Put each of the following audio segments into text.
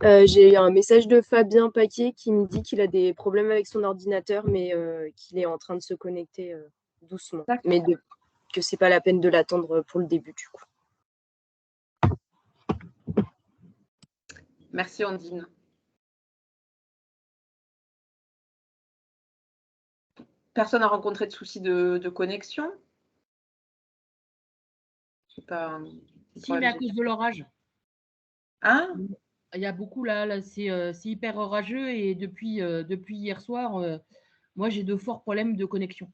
J'ai un message de Fabien Paquet qui me dit qu'il a des problèmes avec son ordinateur, mais qu'il est en train de se connecter doucement. Mais que c'est pas la peine de l'attendre pour le début du coup. Merci Ondine. Personne n'a rencontré de soucis de connexion? Pas, si, mais à cause de l'orage. Ah, il y a beaucoup là c'est hyper orageux et depuis hier soir, moi j'ai de forts problèmes de connexion.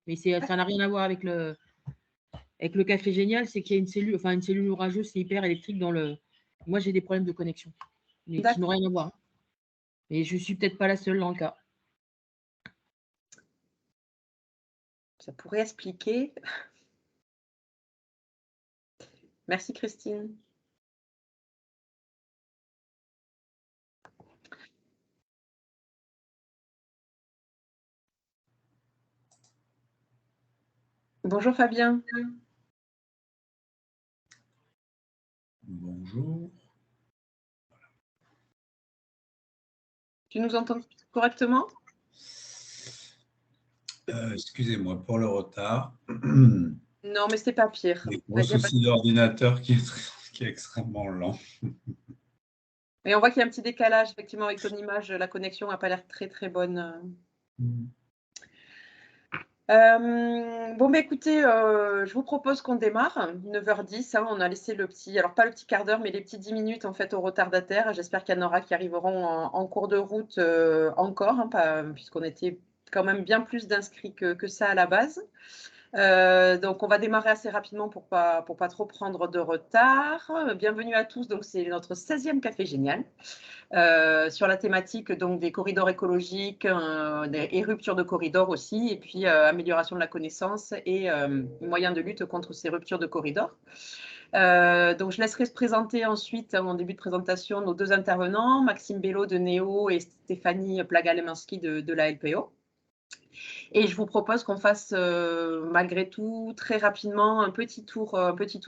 Mais ça n'a rien à voir avec le café génial, c'est qu'il y a une cellule orageuse, c'est hyper électrique dans le. Moi j'ai des problèmes de connexion, mais qui n'ont rien à voir. Et je suis peut-être pas la seule dans le cas. Ça pourrait expliquer. Merci Christine. Bonjour Fabien. Bonjour. Tu nous entends correctement? Excusez-moi pour le retard. Non, mais c'est pas pire. Gros souci d'ordinateur qui est extrêmement lent. Et on voit qu'il y a un petit décalage, effectivement, avec ton image. La connexion n'a pas l'air très, très bonne. Bon, écoutez, je vous propose qu'on démarre. 9h10, hein, on a laissé le petit, alors pas le petit quart d'heure, mais les petits 10 minutes en fait aux retardataires. J'espère qu'il y en aura qui arriveront en cours de route encore, hein, puisqu'on était quand même bien plus d'inscrits que ça à la base. Donc, on va démarrer assez rapidement pour pas trop prendre de retard. Bienvenue à tous. Donc, c'est notre 16e Café Génial sur la thématique donc, des corridors écologiques et ruptures de corridors aussi, et puis amélioration de la connaissance et moyens de lutte contre ces ruptures de corridors. Donc, je laisserai se présenter ensuite, en début de présentation, nos deux intervenants, Maxime Bello de NEO et Stéphanie Plaga-Leminski de la LPO. Et je vous propose qu'on fasse malgré tout très rapidement un petit tour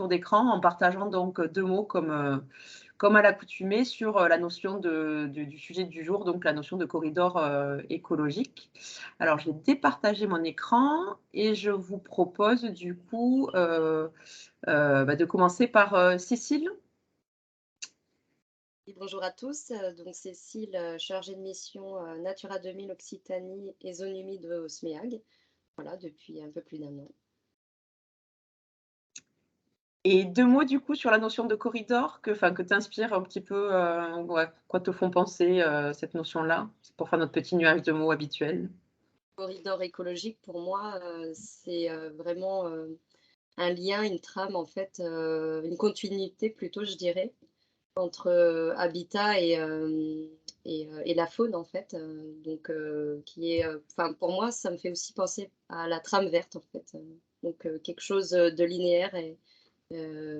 d'écran en partageant donc 2 mots comme à l'accoutumée sur la notion du sujet du jour, donc la notion de corridor écologique. Alors, je vais départager mon écran et je vous propose du coup de commencer par Cécile. Bonjour à tous, donc Cécile, chargée de mission Natura 2000 Occitanie et zone humide au SMEAG, voilà, depuis un peu plus d'1 an. Et 2 mots du coup sur la notion de corridor que t'inspire un petit peu, quoi te font penser cette notion-là? C'est pour faire notre petit nuage de mots habituel. Corridor écologique pour moi, c'est vraiment un lien, une trame en fait, une continuité plutôt je dirais, entre habitat et la faune en fait, donc qui est, pour moi ça me fait aussi penser à la trame verte en fait, donc quelque chose de linéaire et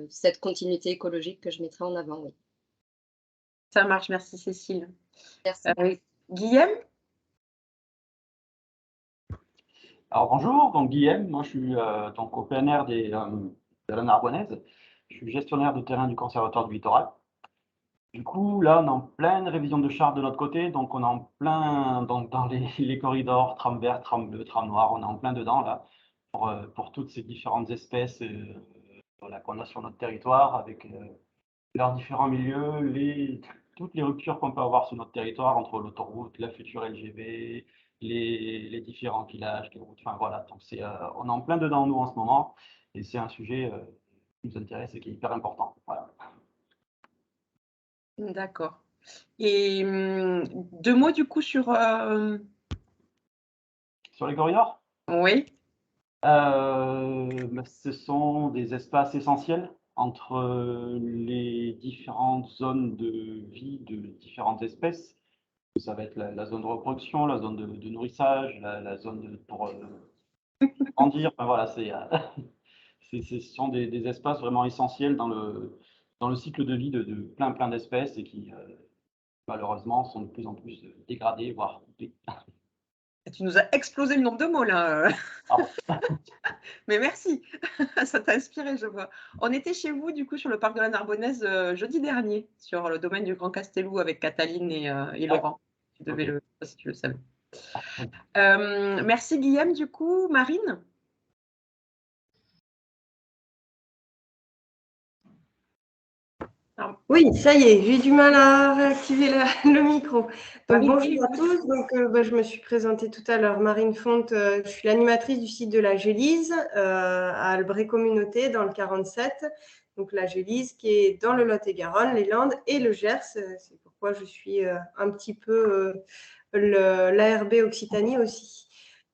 cette continuité écologique que je mettrai en avant, oui. Ça marche, merci Cécile. Merci. Guillaume? Alors bonjour, donc Guillaume, moi je suis donc au PNR de la Narbonnaise. Je suis gestionnaire de terrain du Conservatoire du Littoral. Du coup, là, on est en pleine révision de charte de notre côté, donc on est en plein dans les corridors, tram vert, tram bleu, tram noir, on est en plein dedans là, pour toutes ces différentes espèces qu'on a sur notre territoire, avec leurs différents milieux, toutes les ruptures qu'on peut avoir sur notre territoire, entre l'autoroute, la future LGV, les différents villages, les routes, enfin voilà, donc on est en plein dedans nous en ce moment, et c'est un sujet qui nous intéresse et qui est hyper important. Voilà. D'accord. Et 2 mots du coup sur les corridors? Oui. Ce sont des espaces essentiels entre les différentes zones de vie de différentes espèces. Ça va être la zone de reproduction, la zone de nourrissage, la zone pour grandir. Enfin, voilà, ce sont des espaces vraiment essentiels dans le cycle de vie de plein d'espèces et qui malheureusement sont de plus en plus dégradés, voire coupés. Tu nous as explosé le nombre de mots là. Ah, Mais merci, ça t'a inspiré, je vois. On était chez vous, du coup, sur le parc de la Narbonnaise jeudi dernier, sur le domaine du Grand Castelou avec Cataline et Laurent. Tu devais ok. le, si tu le savais. Merci Guillaume, du coup. Marine? Alors, Oui, ça y est, j'ai du mal à réactiver le micro. Donc, Marine, bonjour à tous. Donc, je me suis présentée tout à l'heure, Marine Fonte. Je suis l'animatrice du site de la Gélise à Albret Communauté dans le 47. Donc, la Gélise qui est dans le Lot-et-Garonne, les Landes et le Gers. C'est pourquoi je suis un petit peu l'ARB Occitanie aussi.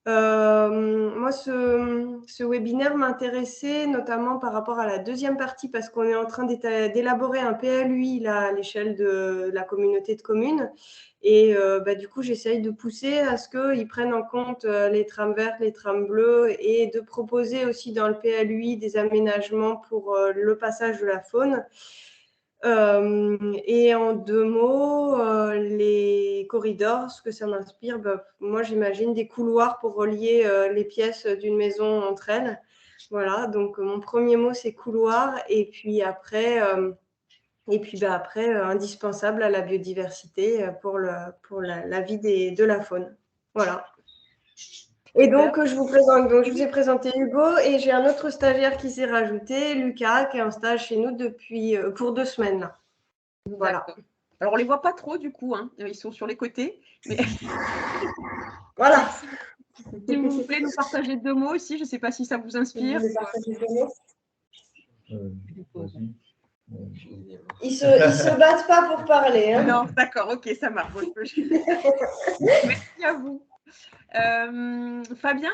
Moi, ce webinaire m'intéressait notamment par rapport à la deuxième partie parce qu'on est en train d'élaborer un PLUI là, à l'échelle de la communauté de communes. Et du coup, j'essaye de pousser à ce qu'ils prennent en compte les trams vertes, les trams bleus et de proposer aussi dans le PLUI des aménagements pour le passage de la faune. Et en 2 mots, les corridors, ce que ça m'inspire, moi j'imagine des couloirs pour relier les pièces d'une maison entre elles. Voilà, donc mon premier mot c'est couloir et puis après, indispensable à la biodiversité pour la vie de la faune. Voilà. Et donc, je vous ai présenté Hugo et j'ai un autre stagiaire qui s'est rajouté, Lucas, qui est en stage chez nous pour 2 semaines. Là. Voilà. Alors, on ne les voit pas trop du coup, hein. Ils sont sur les côtés. Mais... Voilà. Si vous voulez nous partager 2 mots aussi, je ne sais pas si ça vous inspire. Ils se battent pas pour parler. Hein. Non, d'accord, ok, ça marche. Merci à vous. Fabien?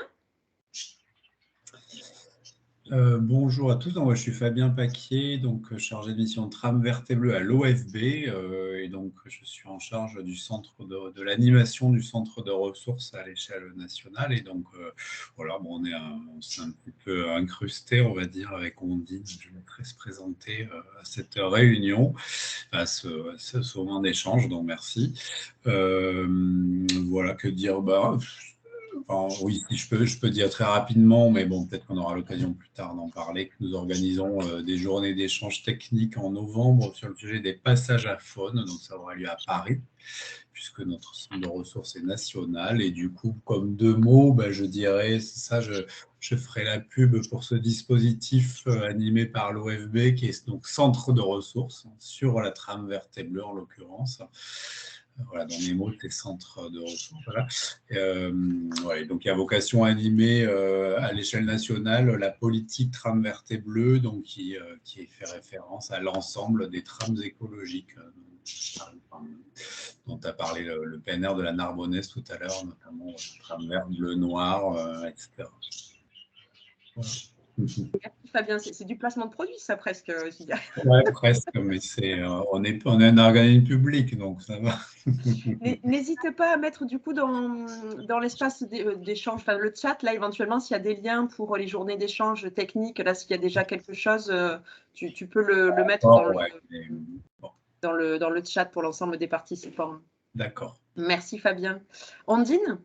Bonjour à tous, donc, moi, je suis Fabien Paquier, donc chargé de mission tram verte et bleue à l'OFB, et donc je suis en charge du centre de l'animation du centre de ressources à l'échelle nationale. Et donc voilà, bon, on s'est un petit peu incrusté, on va dire, avec Ondine. Je laisserai se présenter à cette réunion, à ce moment d'échange. Donc merci. Voilà, que dire. Enfin, oui, je peux dire très rapidement, mais bon, peut-être qu'on aura l'occasion plus tard d'en parler, que nous organisons des journées d'échange technique en novembre sur le sujet des passages à faune. Donc, ça aura lieu à Paris, puisque notre centre de ressources est national. Et du coup, comme 2 mots, je dirais, ça, je ferai la pub pour ce dispositif animé par l'OFB, qui est donc centre de ressources sur la trame verte et bleue, en l'occurrence. Voilà, dans mes mots, c'est centre de ressources. Voilà. Ouais, donc, il y a vocation à animer à l'échelle nationale la politique trame verte et bleue, donc qui fait référence à l'ensemble des trames écologiques dont a parlé le PNR de la Narbonnaise tout à l'heure, notamment trame vert, bleu, noir, etc. Voilà. Merci Fabien, c'est du placement de produit, ça presque. Ouais, presque, mais on est un organisme public, donc ça va. N'hésitez pas à mettre du coup dans l'espace d'échange, enfin le chat, là éventuellement s'il y a des liens pour les journées d'échange technique, là s'il y a déjà quelque chose, tu peux le mettre dans le chat pour l'ensemble des participants. D'accord. Merci Fabien. Ondine?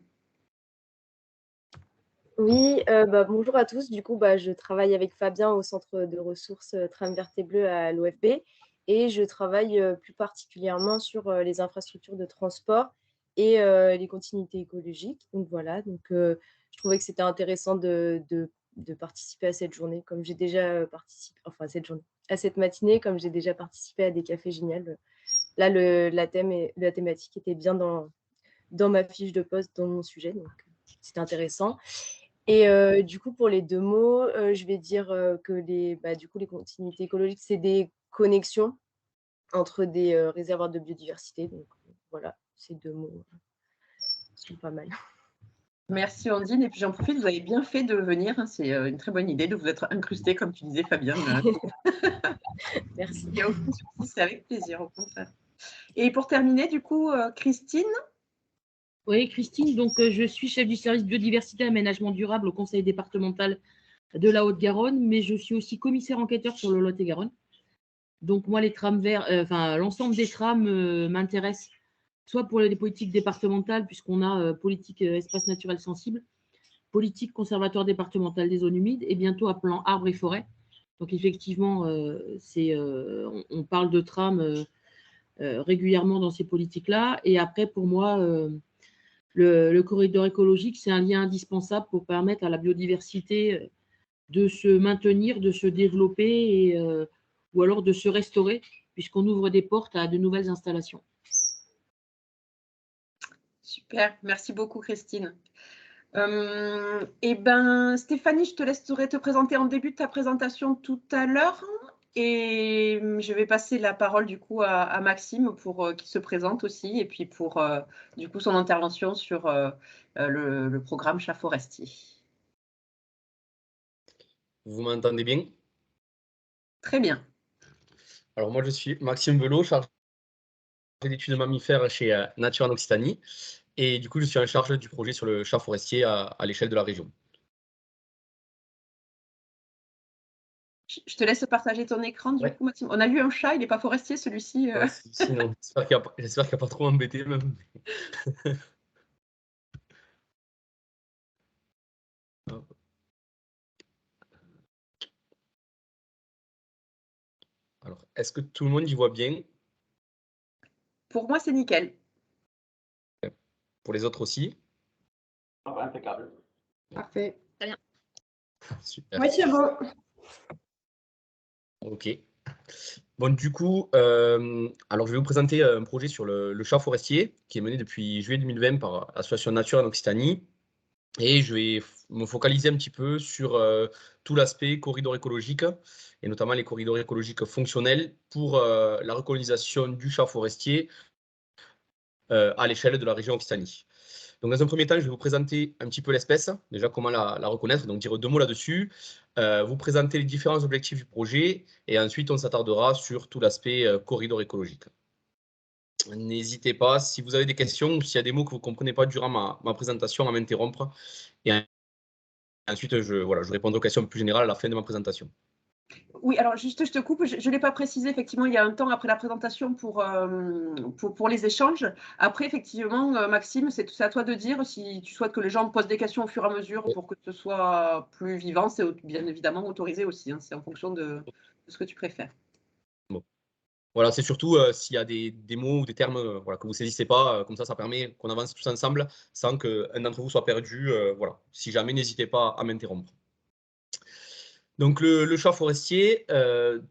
Oui, bonjour à tous. Du coup, je travaille avec Fabien au centre de ressources Trame verte et bleue à l'OFB et je travaille plus particulièrement sur les infrastructures de transport et les continuités écologiques. Donc voilà, je trouvais que c'était intéressant de participer à cette journée, comme j'ai déjà participé, enfin à cette matinée, comme j'ai déjà participé à des cafés génial. Là, la thématique était bien dans ma fiche de poste, dans mon sujet, donc c'était intéressant. Et du coup, pour les 2 mots, je vais dire que les continuités écologiques, c'est des connexions entre des réservoirs de biodiversité. Donc voilà, ces 2 mots sont pas mal. Merci Ondine. Et puis j'en profite, vous avez bien fait de venir. Hein, c'est une très bonne idée de vous être incrusté, comme tu disais Fabien. Merci. Il n'y a aucun souci, c'est avec plaisir, au contraire. Et pour terminer, du coup, Christine? Oui, Christine, donc je suis chef du service biodiversité et aménagement durable au conseil départemental de la Haute-Garonne, mais je suis aussi commissaire enquêteur sur le Lot-et-Garonne. Donc moi, les trams verts, l'ensemble des trams m'intéresse soit pour les politiques départementales, puisqu'on a politique espace naturel sensible, politique conservatoire départemental des zones humides et bientôt à plan arbres et forêts. Donc effectivement, on parle de tram régulièrement dans ces politiques-là. Et après, pour moi, le corridor écologique, c'est un lien indispensable pour permettre à la biodiversité de se maintenir, de se développer ou alors de se restaurer, puisqu'on ouvre des portes à de nouvelles installations. Super, merci beaucoup Christine. Stéphanie, je te laisserai te présenter en début de ta présentation tout à l'heure et je vais passer la parole du coup à Maxime pour qu'il se présente aussi et puis pour du coup son intervention sur le programme Chat forestier. Vous m'entendez bien? Très bien. Alors moi je suis Maxime Belot, chargé d'études mammifères chez Nature en Occitanie. Et du coup, je suis en charge du projet sur le chat forestier à l'échelle de la région. Je te laisse partager ton écran du coup, Maxime. On a vu un chat, il n'est pas forestier celui-ci. Ouais, sinon, j'espère qu'il n'a pas trop embêté même. Alors, est-ce que tout le monde y voit bien? Pour moi, c'est nickel. Pour les autres aussi? Impeccable. Parfait. Très bien. Super. Oui, c'est bon. Ok. Bon, du coup, alors je vais vous présenter un projet sur le chat forestier qui est mené depuis juillet 2020 par l'association Nature en Occitanie. Et je vais me focaliser un petit peu sur tout l'aspect corridor écologique, et notamment les corridors écologiques fonctionnels pour la recolonisation du chat forestier à l'échelle de la région Occitanie. Donc, dans un premier temps, je vais vous présenter un petit peu l'espèce, déjà comment la reconnaître, donc dire deux mots là-dessus, vous présenter les différents objectifs du projet, et ensuite on s'attardera sur tout l'aspect corridor écologique. N'hésitez pas, si vous avez des questions ou s'il y a des mots que vous ne comprenez pas durant ma présentation, à m'interrompre. Et ensuite, je répondrai aux questions plus générales à la fin de ma présentation. Oui, alors juste, je te coupe, je ne l'ai pas précisé, effectivement, il y a un temps après la présentation pour les échanges. Après, effectivement, Maxime, c'est à toi de dire si tu souhaites que les gens posent des questions au fur et à mesure pour que ce soit plus vivant. C'est bien évidemment autorisé aussi, hein, c'est en fonction de ce que tu préfères. Bon. Voilà, c'est surtout s'il y a des mots ou des termes que vous ne saisissez pas, comme ça permet qu'on avance tous ensemble sans qu'un d'entre vous soit perdu. Voilà. Si jamais, n'hésitez pas à m'interrompre. Donc le chat forestier,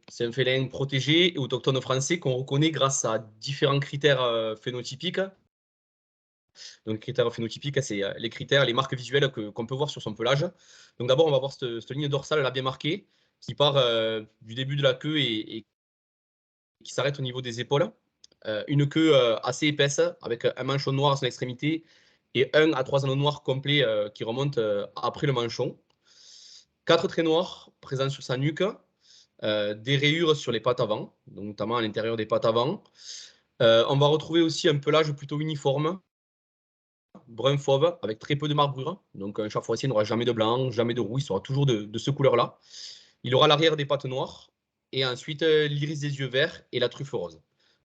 c'est un félin protégé et autochtone français qu'on reconnaît grâce à différents critères phénotypiques. Donc les critères phénotypiques, c'est les critères, les marques visuelles qu'on peut voir sur son pelage. Donc d'abord, on va voir cette ligne dorsale là bien marquée qui part du début de la queue et qui s'arrête au niveau des épaules. Une queue assez épaisse avec un manchon noir à son extrémité et 1 à 3 anneaux noirs complets qui remontent après le manchon. 4 traits noirs présents sur sa nuque, des rayures sur les pattes avant, donc notamment à l'intérieur des pattes avant. On va retrouver aussi un pelage plutôt uniforme, brun fauve, avec très peu de marbrure. Donc un chat forestier n'aura jamais de blanc, jamais de roux, il sera toujours de ce couleur-là. Il aura l'arrière des pattes noires, et ensuite l'iris des yeux verts et la truffe rose.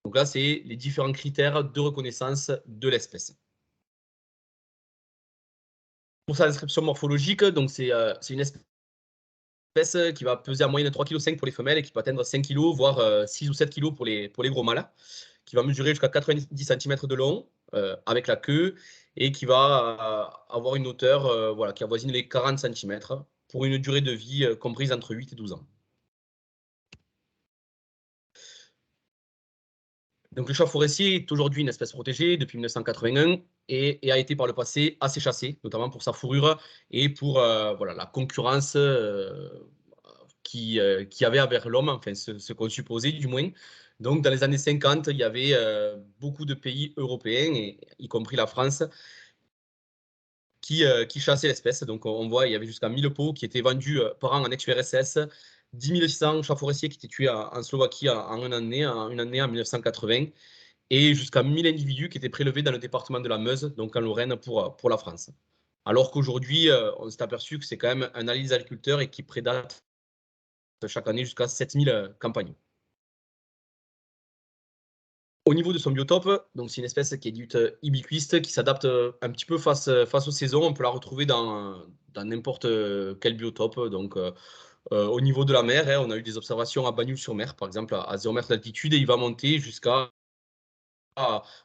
Donc là, c'est les différents critères de reconnaissance de l'espèce. Pour sa description morphologique, donc c'est une espèce qui va peser en moyenne 3,5 kg pour les femelles et qui peut atteindre 5 kg, voire 6 ou 7 kg pour les gros mâles, qui va mesurer jusqu'à 90 cm de long avec la queue et qui va avoir une hauteur qui avoisine les 40 cm pour une durée de vie comprise entre 8 et 12 ans. Donc le chat forestier est aujourd'hui une espèce protégée depuis 1981 et a été par le passé assez chassé, notamment pour sa fourrure et pour la concurrence qu'il y avait avec l'homme, enfin ce qu'on supposait du moins. Donc dans les années 50, il y avait beaucoup de pays européens, y compris la France, qui chassaient l'espèce. Donc on voit, il y avait jusqu'à 1000 pots qui étaient vendus par an en ex-URSS, 10 600 chats forestiers qui étaient tués en Slovaquie en une année en 1980, et jusqu'à 1000 individus qui étaient prélevés dans le département de la Meuse, donc en Lorraine, pour la France. Alors qu'aujourd'hui, on s'est aperçu que c'est quand même un allié des agriculteurs et qui prédate chaque année jusqu'à 7000 campagnes. Au niveau de son biotope, donc c'est une espèce qui est dite ubiquiste, qui s'adapte un petit peu face aux saisons. On peut la retrouver dans n'importe quel biotope. Donc, au niveau de la mer, on a eu des observations à Bagnoul-sur-Mer, par exemple, à 0 mètres d'altitude, et il va monter jusqu'à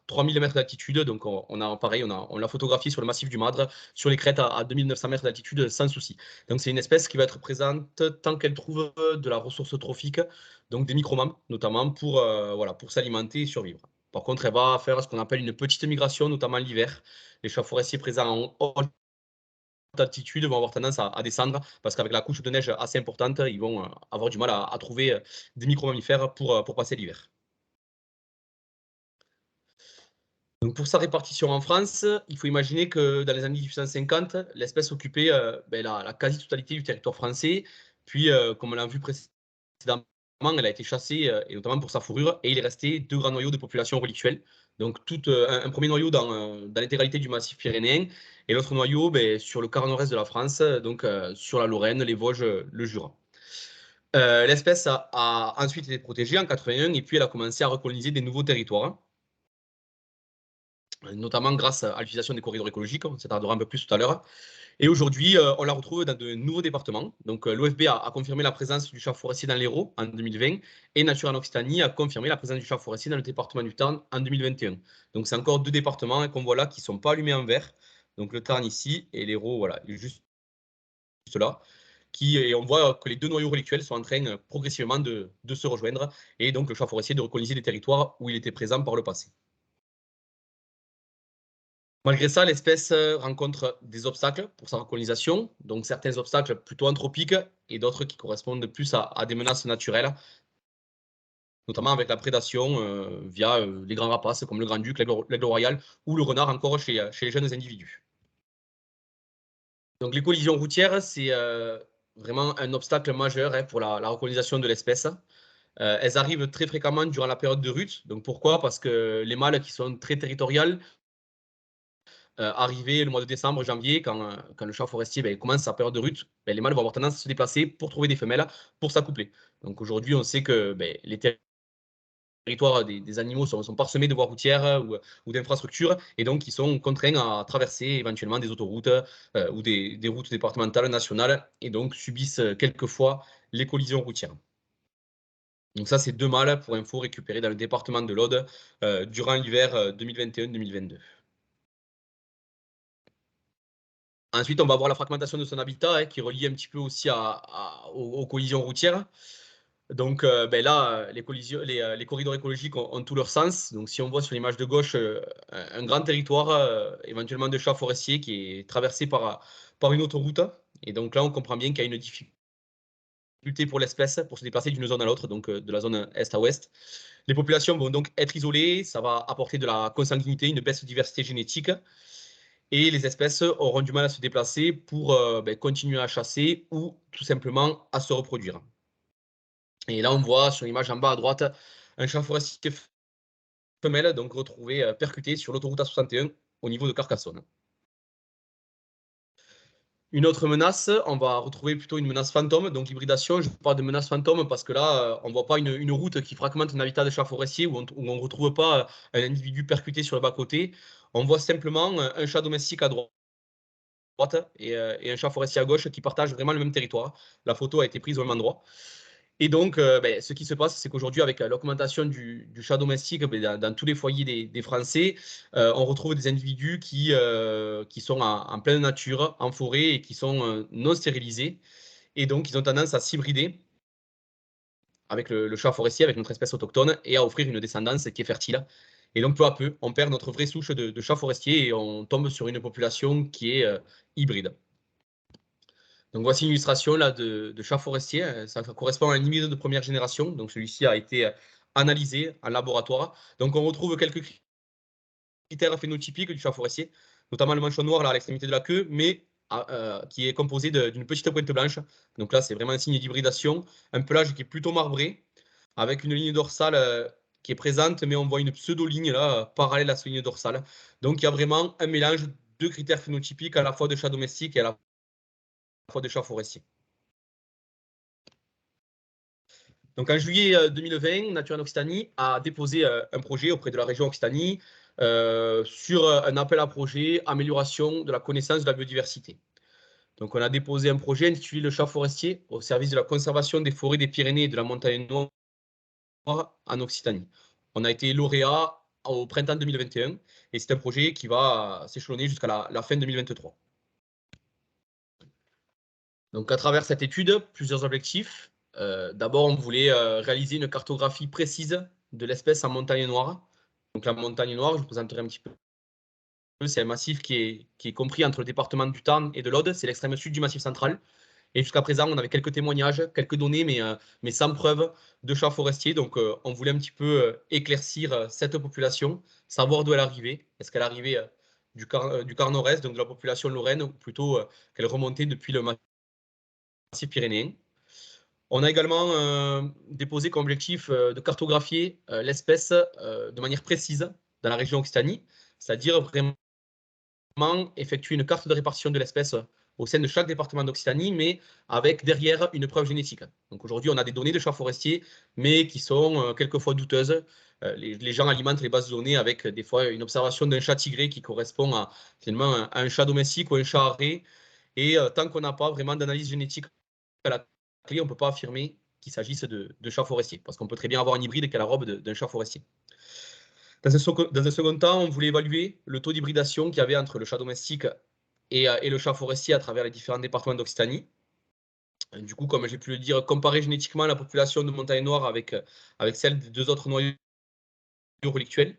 3000 mètres d'altitude. Donc, on l'a photographié sur le massif du Madre, sur les crêtes à 2900 mètres d'altitude, sans souci. Donc, c'est une espèce qui va être présente tant qu'elle trouve de la ressource trophique, donc des micromambres, notamment pour s'alimenter et survivre. Par contre, elle va faire ce qu'on appelle une petite migration, notamment l'hiver. Les chats forestiers présents en haute altitude vont avoir tendance à descendre parce qu'avec la couche de neige assez importante, ils vont avoir du mal à trouver des micro-mammifères pour passer l'hiver. Donc pour sa répartition en France, il faut imaginer que dans les années 1850, l'espèce occupait la quasi-totalité du territoire français. Puis, comme on l'a vu précédemment, elle a été chassée, et notamment pour sa fourrure, et il est resté 2 grands noyaux de population relictuelle. Donc un premier noyau dans l'intégralité du massif pyrénéen, et l'autre noyau sur le quart nord-est de la France, donc sur la Lorraine, les Vosges, le Jura. L'espèce a ensuite été protégée en 81, et puis elle a commencé à recoloniser des nouveaux territoires, notamment grâce à l'utilisation des corridors écologiques, on s'attardera un peu plus tout à l'heure. Et aujourd'hui, on la retrouve dans de nouveaux départements. Donc, l'OFB a confirmé la présence du chat forestier dans l'Hérault en 2020, et Nature en Occitanie a confirmé la présence du chat forestier dans le département du Tarn en 2021. Donc, c'est encore 2 départements qu'on voit là qui ne sont pas allumés en vert. Donc, le Tarn ici et l'Hérault, voilà, juste là. Et on voit que les 2 noyaux relictuels sont en train progressivement de se rejoindre, et donc le chat forestier de recoloniser des territoires où il était présent par le passé. Malgré ça, l'espèce rencontre des obstacles pour sa recolonisation, donc certains obstacles plutôt anthropiques et d'autres qui correspondent plus à des menaces naturelles, notamment avec la prédation via les grands rapaces comme le grand-duc, l'aigle royal ou le renard encore chez les jeunes individus. Donc les collisions routières, c'est vraiment un obstacle majeur pour la recolonisation de l'espèce. Elles arrivent très fréquemment durant la période de rut. Donc pourquoi? Parce que les mâles qui sont très territoriales, arrivé le mois de décembre, janvier, quand le chat forestier commence sa période de rut, les mâles vont avoir tendance à se déplacer pour trouver des femelles pour s'accoupler. Donc aujourd'hui, on sait que les territoires des animaux sont parsemés de voies routières ou d'infrastructures, et donc ils sont contraints à traverser éventuellement des autoroutes ou des routes départementales, nationales, et donc subissent quelquefois les collisions routières. Donc ça, c'est 2 mâles, pour info, récupérés dans le département de l'Aude durant l'hiver 2021-2022. Ensuite, on va voir la fragmentation de son habitat qui est reliée un petit peu aussi aux collisions routières. Donc là, les corridors écologiques ont tout leur sens. Donc si on voit sur l'image de gauche un grand territoire, éventuellement de chats forestiers, qui est traversé par une autoroute. Et donc là, on comprend bien qu'il y a une difficulté pour l'espèce pour se déplacer d'une zone à l'autre, donc de la zone est à ouest. Les populations vont donc être isolées, ça va apporter de la consanguinité, une baisse de diversité génétique. Et les espèces auront du mal à se déplacer pour continuer à chasser ou tout simplement à se reproduire. Et là, on voit sur l'image en bas à droite un chat forestier femelle, donc retrouvé percuté sur l'autoroute A61 au niveau de Carcassonne. Une autre menace, on va retrouver plutôt une menace fantôme, donc hybridation. Je parle de menace fantôme parce que là, on ne voit pas une route qui fragmente un habitat de chat forestier où on ne retrouve pas un individu percuté sur le bas-côté. On voit simplement un chat domestique à droite et un chat forestier à gauche qui partagent vraiment le même territoire. La photo a été prise au même endroit. Et donc, ce qui se passe, c'est qu'aujourd'hui, avec l'augmentation du chat domestique dans tous les foyers des Français, on retrouve des individus qui sont en pleine nature, en forêt, et qui sont non stérilisés. Et donc, ils ont tendance à s'hybrider avec le chat forestier, avec notre espèce autochtone, et à offrir une descendance qui est fertile. Et donc, peu à peu, on perd notre vraie souche de chats forestiers et on tombe sur une population qui est hybride. Donc voici une illustration là, de chat forestier. Ça correspond à un hybride de première génération. Donc celui-ci a été analysé en laboratoire. Donc on retrouve quelques critères phénotypiques du chat forestier, notamment le manchon noir là, à l'extrémité de la queue, mais qui est composé d'une petite pointe blanche. Donc là, c'est vraiment un signe d'hybridation. Un pelage qui est plutôt marbré, avec une ligne dorsale qui est présente, mais on voit une pseudo-ligne là, parallèle à cette ligne dorsale. Donc il y a vraiment un mélange de critères phénotypiques à la fois de chat domestique et à la fois de chats forestiers. Donc en juillet 2020, Nature en Occitanie a déposé un projet auprès de la région Occitanie sur un appel à projet amélioration de la connaissance de la biodiversité. Donc on a déposé un projet intitulé Le chat forestier au service de la conservation des forêts des Pyrénées et de la montagne noire en Occitanie. On a été lauréat au printemps 2021 et c'est un projet qui va s'échelonner jusqu'à la fin 2023. Donc à travers cette étude, plusieurs objectifs. D'abord, on voulait réaliser une cartographie précise de l'espèce en montagne noire. Donc la montagne noire, je vous présenterai un petit peu. C'est un massif qui est compris entre le département du Tarn et de l'Aude. C'est l'extrême sud du massif central. Et jusqu'à présent, on avait quelques témoignages, quelques données, mais sans preuve de chats forestiers. Donc, on voulait un petit peu éclaircir cette population, savoir d'où elle arrivait. Est-ce qu'elle arrivait du quart nord-est, donc de la population lorraine, ou plutôt qu'elle remontait depuis le massif pyrénéen. On a également déposé comme objectif de cartographier l'espèce de manière précise dans la région Occitanie, c'est-à-dire vraiment effectuer une carte de répartition de l'espèce au sein de chaque département d'Occitanie, mais avec derrière une preuve génétique. Donc aujourd'hui, on a des données de chats forestiers, mais qui sont quelquefois douteuses. Les gens alimentent les bases de données avec des fois une observation d'un chat tigré qui correspond à, finalement, à un chat domestique ou un chat arrêt. Et tant qu'on n'a pas vraiment d'analyse génétique à la clé, on ne peut pas affirmer qu'il s'agisse de chats forestiers, parce qu'on peut très bien avoir un hybride qui a la robe d'un chat forestier. Dans un second temps, on voulait évaluer le taux d'hybridation qu'il y avait entre le chat domestique et le chat forestier à travers les différents départements d'Occitanie. Du coup, comme j'ai pu le dire, comparer génétiquement la population de montagne noire avec celle des deux autres noyaux relictuels.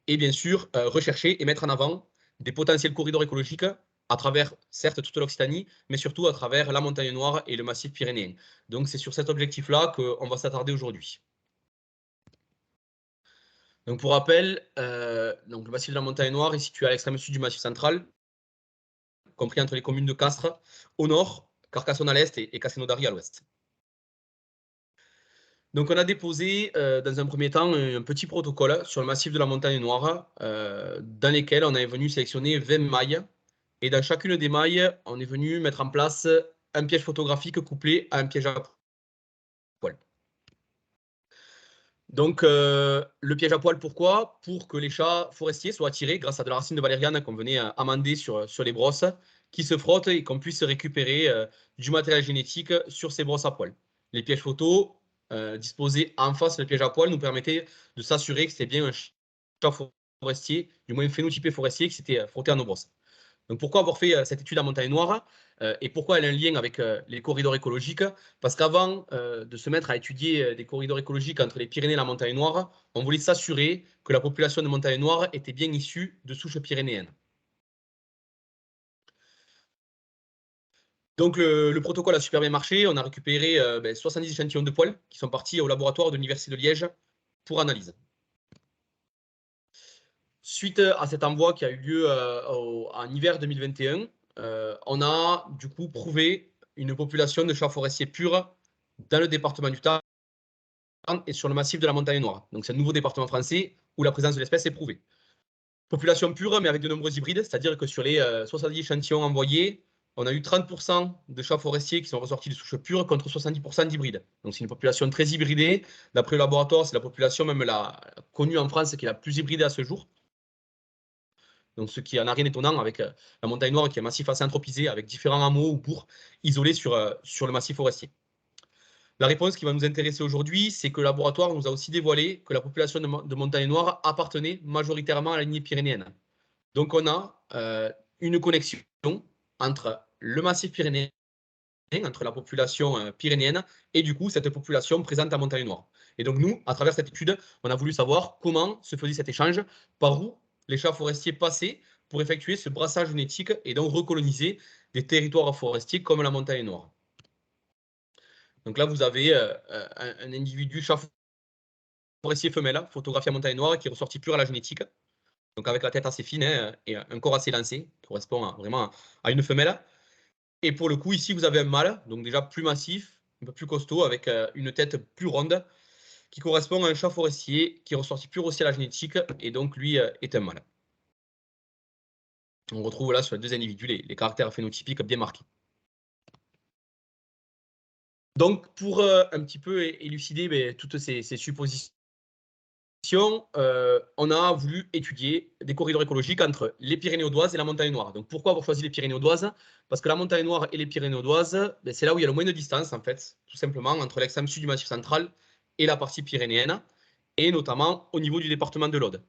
Et bien sûr, rechercher et mettre en avant des potentiels corridors écologiques à travers, certes, toute l'Occitanie, mais surtout à travers la montagne noire et le massif pyrénéen. Donc, c'est sur cet objectif-là qu'on va s'attarder aujourd'hui. Donc, pour rappel, donc le massif de la Montagne Noire est situé à l'extrême sud du massif central, compris entre les communes de Castres au nord, Carcassonne à l'est et Castelnaudary à l'ouest. Donc, on a déposé dans un premier temps un petit protocole sur le massif de la Montagne Noire, dans lesquels on est venu sélectionner 20 mailles. Et dans chacune des mailles, on est venu mettre en place un piège photographique couplé à un piège à poil. Donc, le piège à poil, pourquoi? Pour que les chats forestiers soient attirés grâce à de la racine de valériane qu'on venait amender sur les brosses, qui se frottent et qu'on puisse récupérer du matériel génétique sur ces brosses à poil. Les pièges photos disposés en face du piège à poil nous permettaient de s'assurer que c'était bien un chat forestier, du moins phénotypé forestier, qui s'était frotté à nos brosses. Donc, pourquoi avoir fait cette étude en montagne noire et pourquoi elle a un lien avec les corridors écologiques? Parce qu'avant de se mettre à étudier des corridors écologiques entre les Pyrénées et la montagne noire, on voulait s'assurer que la population de montagne noire était bien issue de souches pyrénéennes. Donc, le protocole a super bien marché. On a récupéré 70 échantillons de poils qui sont partis au laboratoire de l'Université de Liège pour analyse. Suite à cet envoi qui a eu lieu en hiver 2021, on a du coup prouvé une population de chats forestiers purs dans le département du Tarn et sur le massif de la Montagne Noire. Donc c'est un nouveau département français où la présence de l'espèce est prouvée. Population pure, mais avec de nombreux hybrides, c'est-à-dire que sur les 70 échantillons envoyés, on a eu 30% de chats forestiers qui sont ressortis de souches pures contre 70% d'hybrides. Donc c'est une population très hybridée. D'après le laboratoire, c'est la population même la connue en France qui est la plus hybridée à ce jour. Donc, ce qui n'a rien d'étonnant avec la montagne noire, qui est un massif assez anthropisé, avec différents hameaux ou bourgs isolés sur le massif forestier. La réponse qui va nous intéresser aujourd'hui, c'est que le laboratoire nous a aussi dévoilé que la population de montagne noire appartenait majoritairement à la lignée pyrénéenne. Donc, on a une connexion entre le massif pyrénéen, entre la population pyrénéenne et du coup cette population présente à montagne noire. Et donc, nous, à travers cette étude, on a voulu savoir comment se faisait cet échange, par où les chats forestiers passaient pour effectuer ce brassage génétique et donc recoloniser des territoires forestiers comme la montagne noire. Donc là, vous avez un individu chat forestier femelle, photographié à montagne noire, qui est ressorti pur à la génétique, donc avec la tête assez fine et un corps assez lancé, qui correspond vraiment à une femelle. Et pour le coup, ici, vous avez un mâle, donc déjà plus massif, un peu plus costaud, avec une tête plus ronde, qui correspond à un chat forestier qui est ressorti pur aussi à la génétique, et donc lui est un mâle. On retrouve là sur les deux individus les caractères phénotypiques bien marqués. Donc, pour un petit peu élucider toutes ces suppositions, on a voulu étudier des corridors écologiques entre les Pyrénées audoises et la montagne noire. Donc, pourquoi avoir choisi les Pyrénées audoises? Parce que la montagne noire et les Pyrénées audoises, c'est là où il y a le moins de distance, en fait, tout simplement, entre l'extrême sud du Massif central et la partie pyrénéenne, et notamment au niveau du département de l'Aude.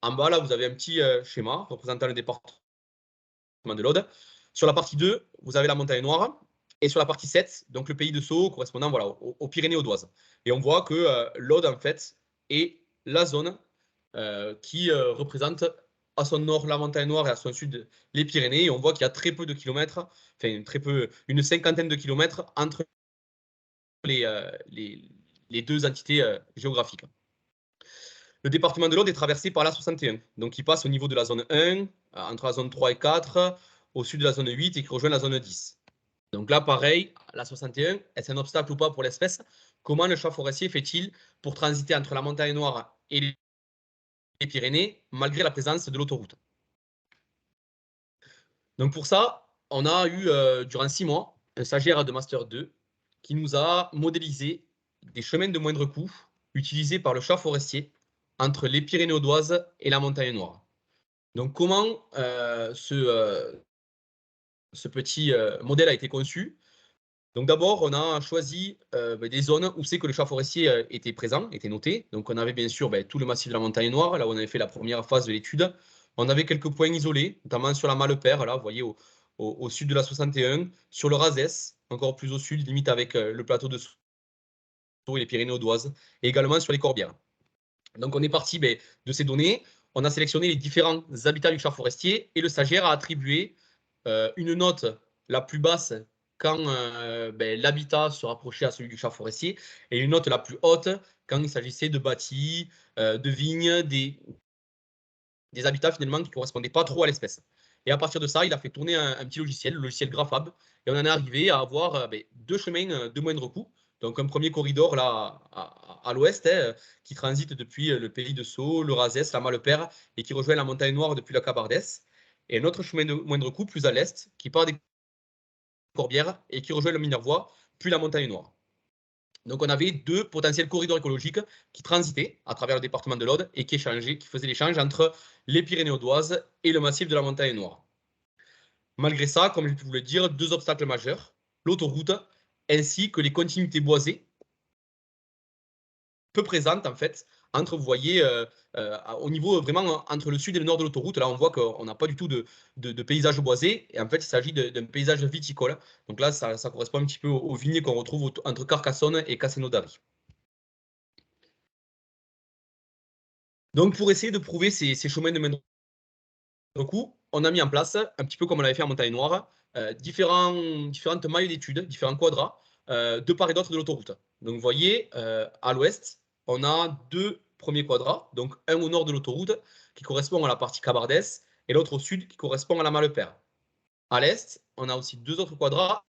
En bas, là, vous avez un petit schéma représentant le département de l'Aude. Sur la partie 2, vous avez la montagne noire, et sur la partie 7, donc le pays de Sceaux, correspondant voilà, aux Pyrénées audoises. Et on voit que l'Aude, en fait, est la zone qui représente à son nord la montagne noire et à son sud les Pyrénées. Et on voit qu'il y a très peu de kilomètres, enfin très peu, une cinquantaine de kilomètres entre les deux entités géographiques. Le département de l'Aude est traversé par l'A61, donc qui passe au niveau de la zone 1, entre la zone 3 et 4, au sud de la zone 8 et qui rejoint la zone 10. Donc là, pareil, l'A61, est-ce un obstacle ou pas pour l'espèce? Comment le chat forestier fait-il pour transiter entre la montagne noire et les Pyrénées, malgré la présence de l'autoroute? Donc pour ça, on a eu, durant 6 mois, un stagiaire de Master 2 qui nous a modélisé des chemins de moindre coût utilisés par le chat forestier entre les Pyrénées audoises et la montagne noire. Donc comment ce petit modèle a été conçu? Donc d'abord, on a choisi des zones où c'est que le chat forestier était présent, était noté. Donc on avait bien sûr tout le massif de la montagne noire, là où on avait fait la première phase de l'étude. On avait quelques points isolés, notamment sur la Malepère, là, vous voyez, au sud de la 61, sur le Razès, encore plus au sud, limite avec le plateau de Sceaux et les Pyrénées audoises, et également sur les Corbières. Donc on est parti de ces données, on a sélectionné les différents habitats du chat forestier, et le stagiaire a attribué une note la plus basse quand l'habitat se rapprochait à celui du chat forestier, et une note la plus haute quand il s'agissait de bâtis, de vignes, des habitats finalement qui ne correspondaient pas trop à l'espèce. Et à partir de ça, il a fait tourner un petit logiciel, le logiciel Grafab, et on en est arrivé à avoir deux chemins de moindre coût. Donc un premier corridor là à l'ouest qui transite depuis le pays de Sceaux, le Razès, la Malepère et qui rejoint la montagne noire depuis la Cabardès. Et un autre chemin de moindre coût plus à l'est qui part des Corbières et qui rejoint le Minervois puis la montagne noire. Donc on avait deux potentiels corridors écologiques qui transitaient à travers le département de l'Aude et qui faisaient l'échange entre les Pyrénées audoises et le massif de la montagne noire. Malgré ça, comme je pu vous le dire, deux obstacles majeurs, l'autoroute ainsi que les continuités boisées, peu présentes en fait, entre, vous voyez, au niveau vraiment entre le sud et le nord de l'autoroute, là on voit qu'on n'a pas du tout de paysage boisé, et en fait il s'agit d'un paysage viticole. Donc là, ça correspond un petit peu aux vignes qu'on retrouve entre Carcassonne et Castelnaudary. Donc pour essayer de prouver ces chemins de moindre coût, on a mis en place, un petit peu comme on l'avait fait en montagne noire, différentes mailles d'études, différents quadras, de part et d'autre de l'autoroute. Donc vous voyez, à l'ouest, on a deux premiers quadras, donc un au nord de l'autoroute qui correspond à la partie Cabardès et l'autre au sud qui correspond à la Malepère. À l'est, on a aussi deux autres quadras,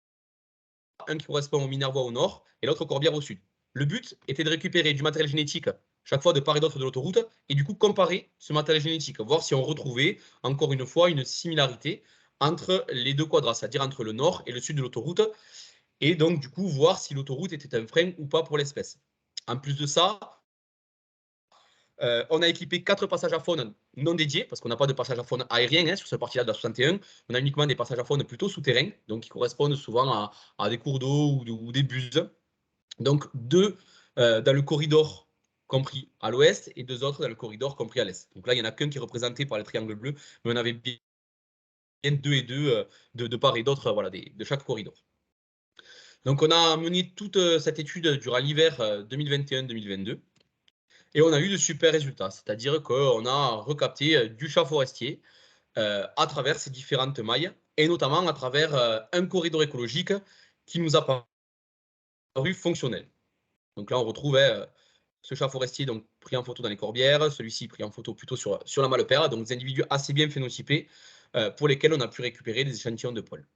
un qui correspond au Minervois au nord et l'autre au Corbières au sud. Le but était de récupérer du matériel génétique chaque fois de part et d'autre de l'autoroute et du coup comparer ce matériel génétique, voir si on retrouvait encore une fois une similarité entre les deux quadras, c'est-à-dire entre le nord et le sud de l'autoroute, et donc du coup voir si l'autoroute était un frein ou pas pour l'espèce. En plus de ça, on a équipé 4 passages à faune non dédiés, parce qu'on n'a pas de passage à faune aérien sur cette partie-là de la 61. On a uniquement des passages à faune plutôt souterrains, donc qui correspondent souvent à des cours d'eau ou des buses. Donc 2 dans le corridor compris à l'ouest et 2 autres dans le corridor compris à l'est. Donc là, il n'y en a qu'un qui est représenté par les triangles bleus, mais on avait bien 2 et 2 de part et d'autre de chaque corridor. Donc on a mené toute cette étude durant l'hiver 2021-2022. Et on a eu de super résultats, c'est-à-dire qu'on a recapté du chat forestier à travers ces différentes mailles, et notamment à travers un corridor écologique qui nous a paru fonctionnel. Donc là, on retrouve ce chat forestier donc, pris en photo dans les Corbières, celui-ci pris en photo plutôt sur la Malepère, donc des individus assez bien phénotypés pour lesquels on a pu récupérer des échantillons de poils.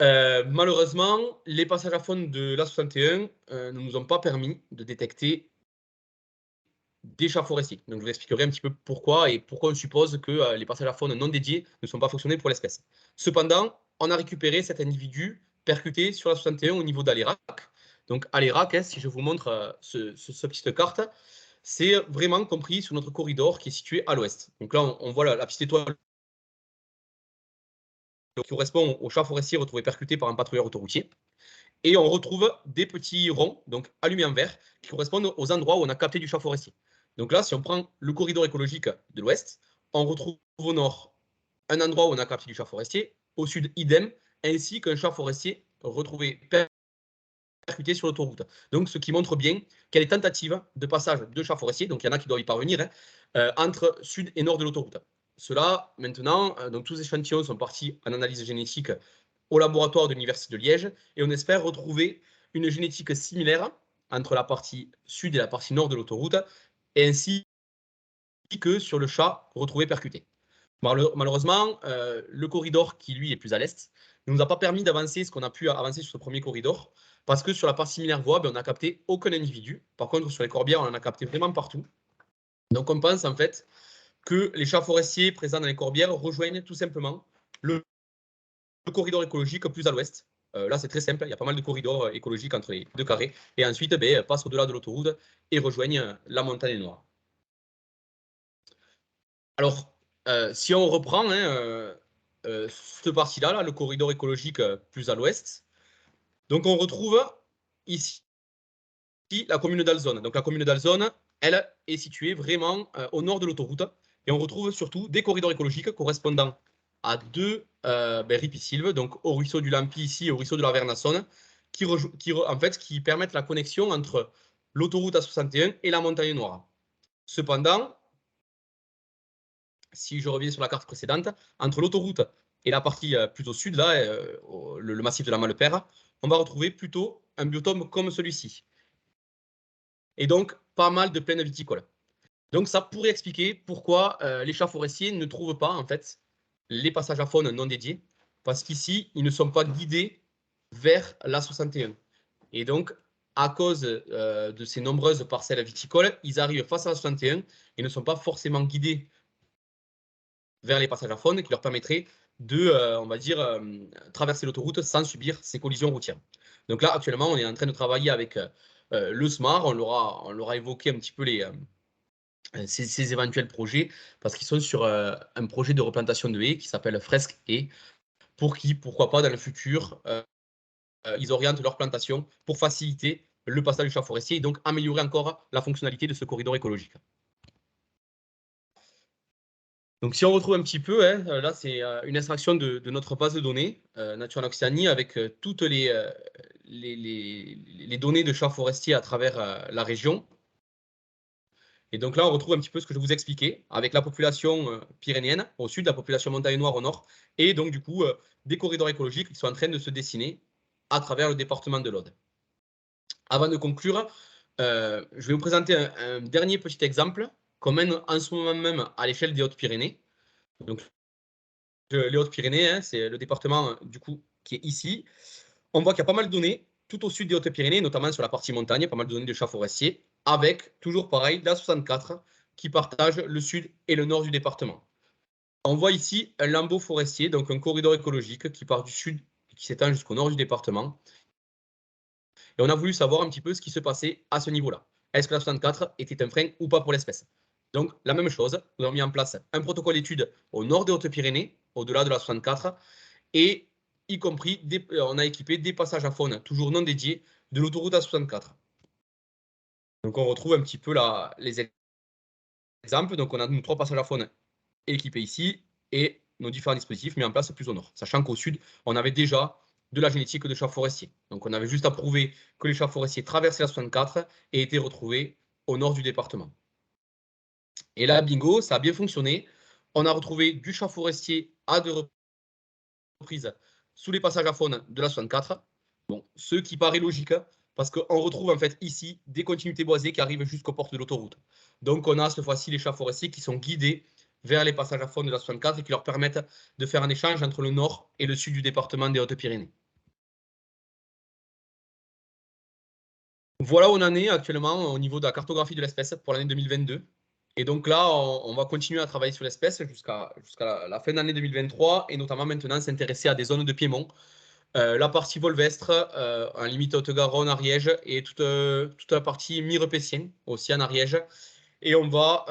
Malheureusement, les passages à faune de l'A61 ne nous ont pas permis de détecter des chats forestiers. Donc, je vous expliquerai un petit peu pourquoi et pourquoi on suppose que les passages à faune non dédiés ne sont pas fonctionnels pour l'espèce. Cependant, on a récupéré cet individu percuter sur la 61 au niveau d'Alérac. Donc Alérac, si je vous montre cette petite carte, c'est vraiment compris sur notre corridor qui est situé à l'ouest. Donc là, on voit la petite étoile qui correspond au chat forestier retrouvé percuté par un patrouilleur autoroutier. Et on retrouve des petits ronds, donc allumés en vert, qui correspondent aux endroits où on a capté du chat forestier. Donc là, si on prend le corridor écologique de l'ouest, on retrouve au nord un endroit où on a capté du chat forestier, au sud, idem, ainsi qu'un chat forestier retrouvé percuté sur l'autoroute. Donc, ce qui montre bien qu'il y a des tentatives de passage de chats forestiers, donc il y en a qui doivent y parvenir, entre sud et nord de l'autoroute. Cela, maintenant, donc tous les échantillons sont partis en analyse génétique au laboratoire de l'Université de Liège et on espère retrouver une génétique similaire entre la partie sud et la partie nord de l'autoroute, et ainsi que sur le chat retrouvé percuté. Malheureusement, le corridor qui, lui, est plus à l'est, ne nous a pas permis d'avancer ce qu'on a pu avancer sur ce premier corridor, parce que sur la partie similaire voie, on n'a capté aucun individu. Par contre, sur les corbières, on en a capté vraiment partout. Donc, on pense en fait que les chats forestiers présents dans les corbières rejoignent tout simplement le corridor écologique plus à l'ouest. Là, c'est très simple, il y a pas mal de corridors écologiques entre les deux carrés, et ensuite, passent au-delà de l'autoroute et rejoignent la montagne noire. Alors, si on reprend cette partie-là, le corridor écologique plus à l'ouest, donc on retrouve ici la commune d'Alzone. Donc la commune d'Alzone, elle est située vraiment au nord de l'autoroute, et on retrouve surtout des corridors écologiques correspondant à deux ripisylves, donc au ruisseau du Lampi ici et au ruisseau de la Vernassonne, qui permettent la connexion entre l'autoroute A61 et la montagne noire. Cependant, si je reviens sur la carte précédente, entre l'autoroute et la partie plutôt sud, là, le massif de la Malepère, on va retrouver plutôt un biotope comme celui-ci. Et donc, pas mal de plaines viticoles. Donc, ça pourrait expliquer pourquoi les chats forestiers ne trouvent pas, en fait, les passages à faune non dédiés, parce qu'ici, ils ne sont pas guidés vers l'A61. Et donc, à cause de ces nombreuses parcelles viticoles, ils arrivent face à l'A61 et ne sont pas forcément guidés vers les passages à faune qui leur permettraient de, on va dire, traverser l'autoroute sans subir ces collisions routières. Donc là, actuellement, on est en train de travailler avec le SMAR. On leur a évoqué un petit peu ces éventuels projets, parce qu'ils sont sur un projet de replantation de haies qui s'appelle Fresque Haies, pour qui, pourquoi pas, dans le futur, ils orientent leur plantation pour faciliter le passage du chat forestier et donc améliorer encore la fonctionnalité de ce corridor écologique. Donc, si on retrouve un petit peu, là, c'est une extraction de notre base de données Nature en Occitanie avec toutes les données de chats forestiers à travers la région. Et donc là, on retrouve un petit peu ce que je vous expliquais, avec la population pyrénéenne au sud, la population montagne noire au nord, et donc du coup, des corridors écologiques qui sont en train de se dessiner à travers le département de l'Aude. Avant de conclure, je vais vous présenter un dernier petit exemple qu'on mène en ce moment même à l'échelle des Hautes-Pyrénées. Donc, les Hautes-Pyrénées, c'est le département du coup qui est ici. On voit qu'il y a pas mal de données tout au sud des Hautes-Pyrénées, notamment sur la partie montagne, pas mal de données de chats forestiers, avec toujours pareil la 64 qui partage le sud et le nord du département. On voit ici un lambeau forestier, donc un corridor écologique qui part du sud et qui s'étend jusqu'au nord du département. Et on a voulu savoir un petit peu ce qui se passait à ce niveau-là. Est-ce que la 64 était un frein ou pas pour l'espèce? Donc, la même chose, nous avons mis en place un protocole d'étude au nord des Hautes-Pyrénées, au-delà de la 64, et y compris, on a équipé des passages à faune, toujours non dédiés, de l'autoroute A64. Donc, on retrouve un petit peu les exemples. Donc, on a nos 3 passages à faune équipés ici, et nos différents dispositifs mis en place plus au nord. Sachant qu'au sud, on avait déjà de la génétique de chats forestiers. Donc, on avait juste à prouver que les chats forestiers traversaient la 64 et étaient retrouvés au nord du département. Et là, bingo, ça a bien fonctionné. On a retrouvé du chat forestier à 2 reprises sous les passages à faune de la 64. Bon, ce qui paraît logique, parce qu'on retrouve en fait ici des continuités boisées qui arrivent jusqu'aux portes de l'autoroute. Donc, on a cette fois-ci les chats forestiers qui sont guidés vers les passages à faune de la 64 et qui leur permettent de faire un échange entre le nord et le sud du département des Hautes-Pyrénées. Voilà où on en est actuellement au niveau de la cartographie de l'espèce pour l'année 2022. Et donc là, on va continuer à travailler sur l'espèce jusqu'à la fin de l'année 2023 et notamment maintenant s'intéresser à des zones de piémont la partie Volvestre, en limite Haute-Garonne, Ariège, et toute la partie Mire-Pessien, aussi en Ariège. Et on va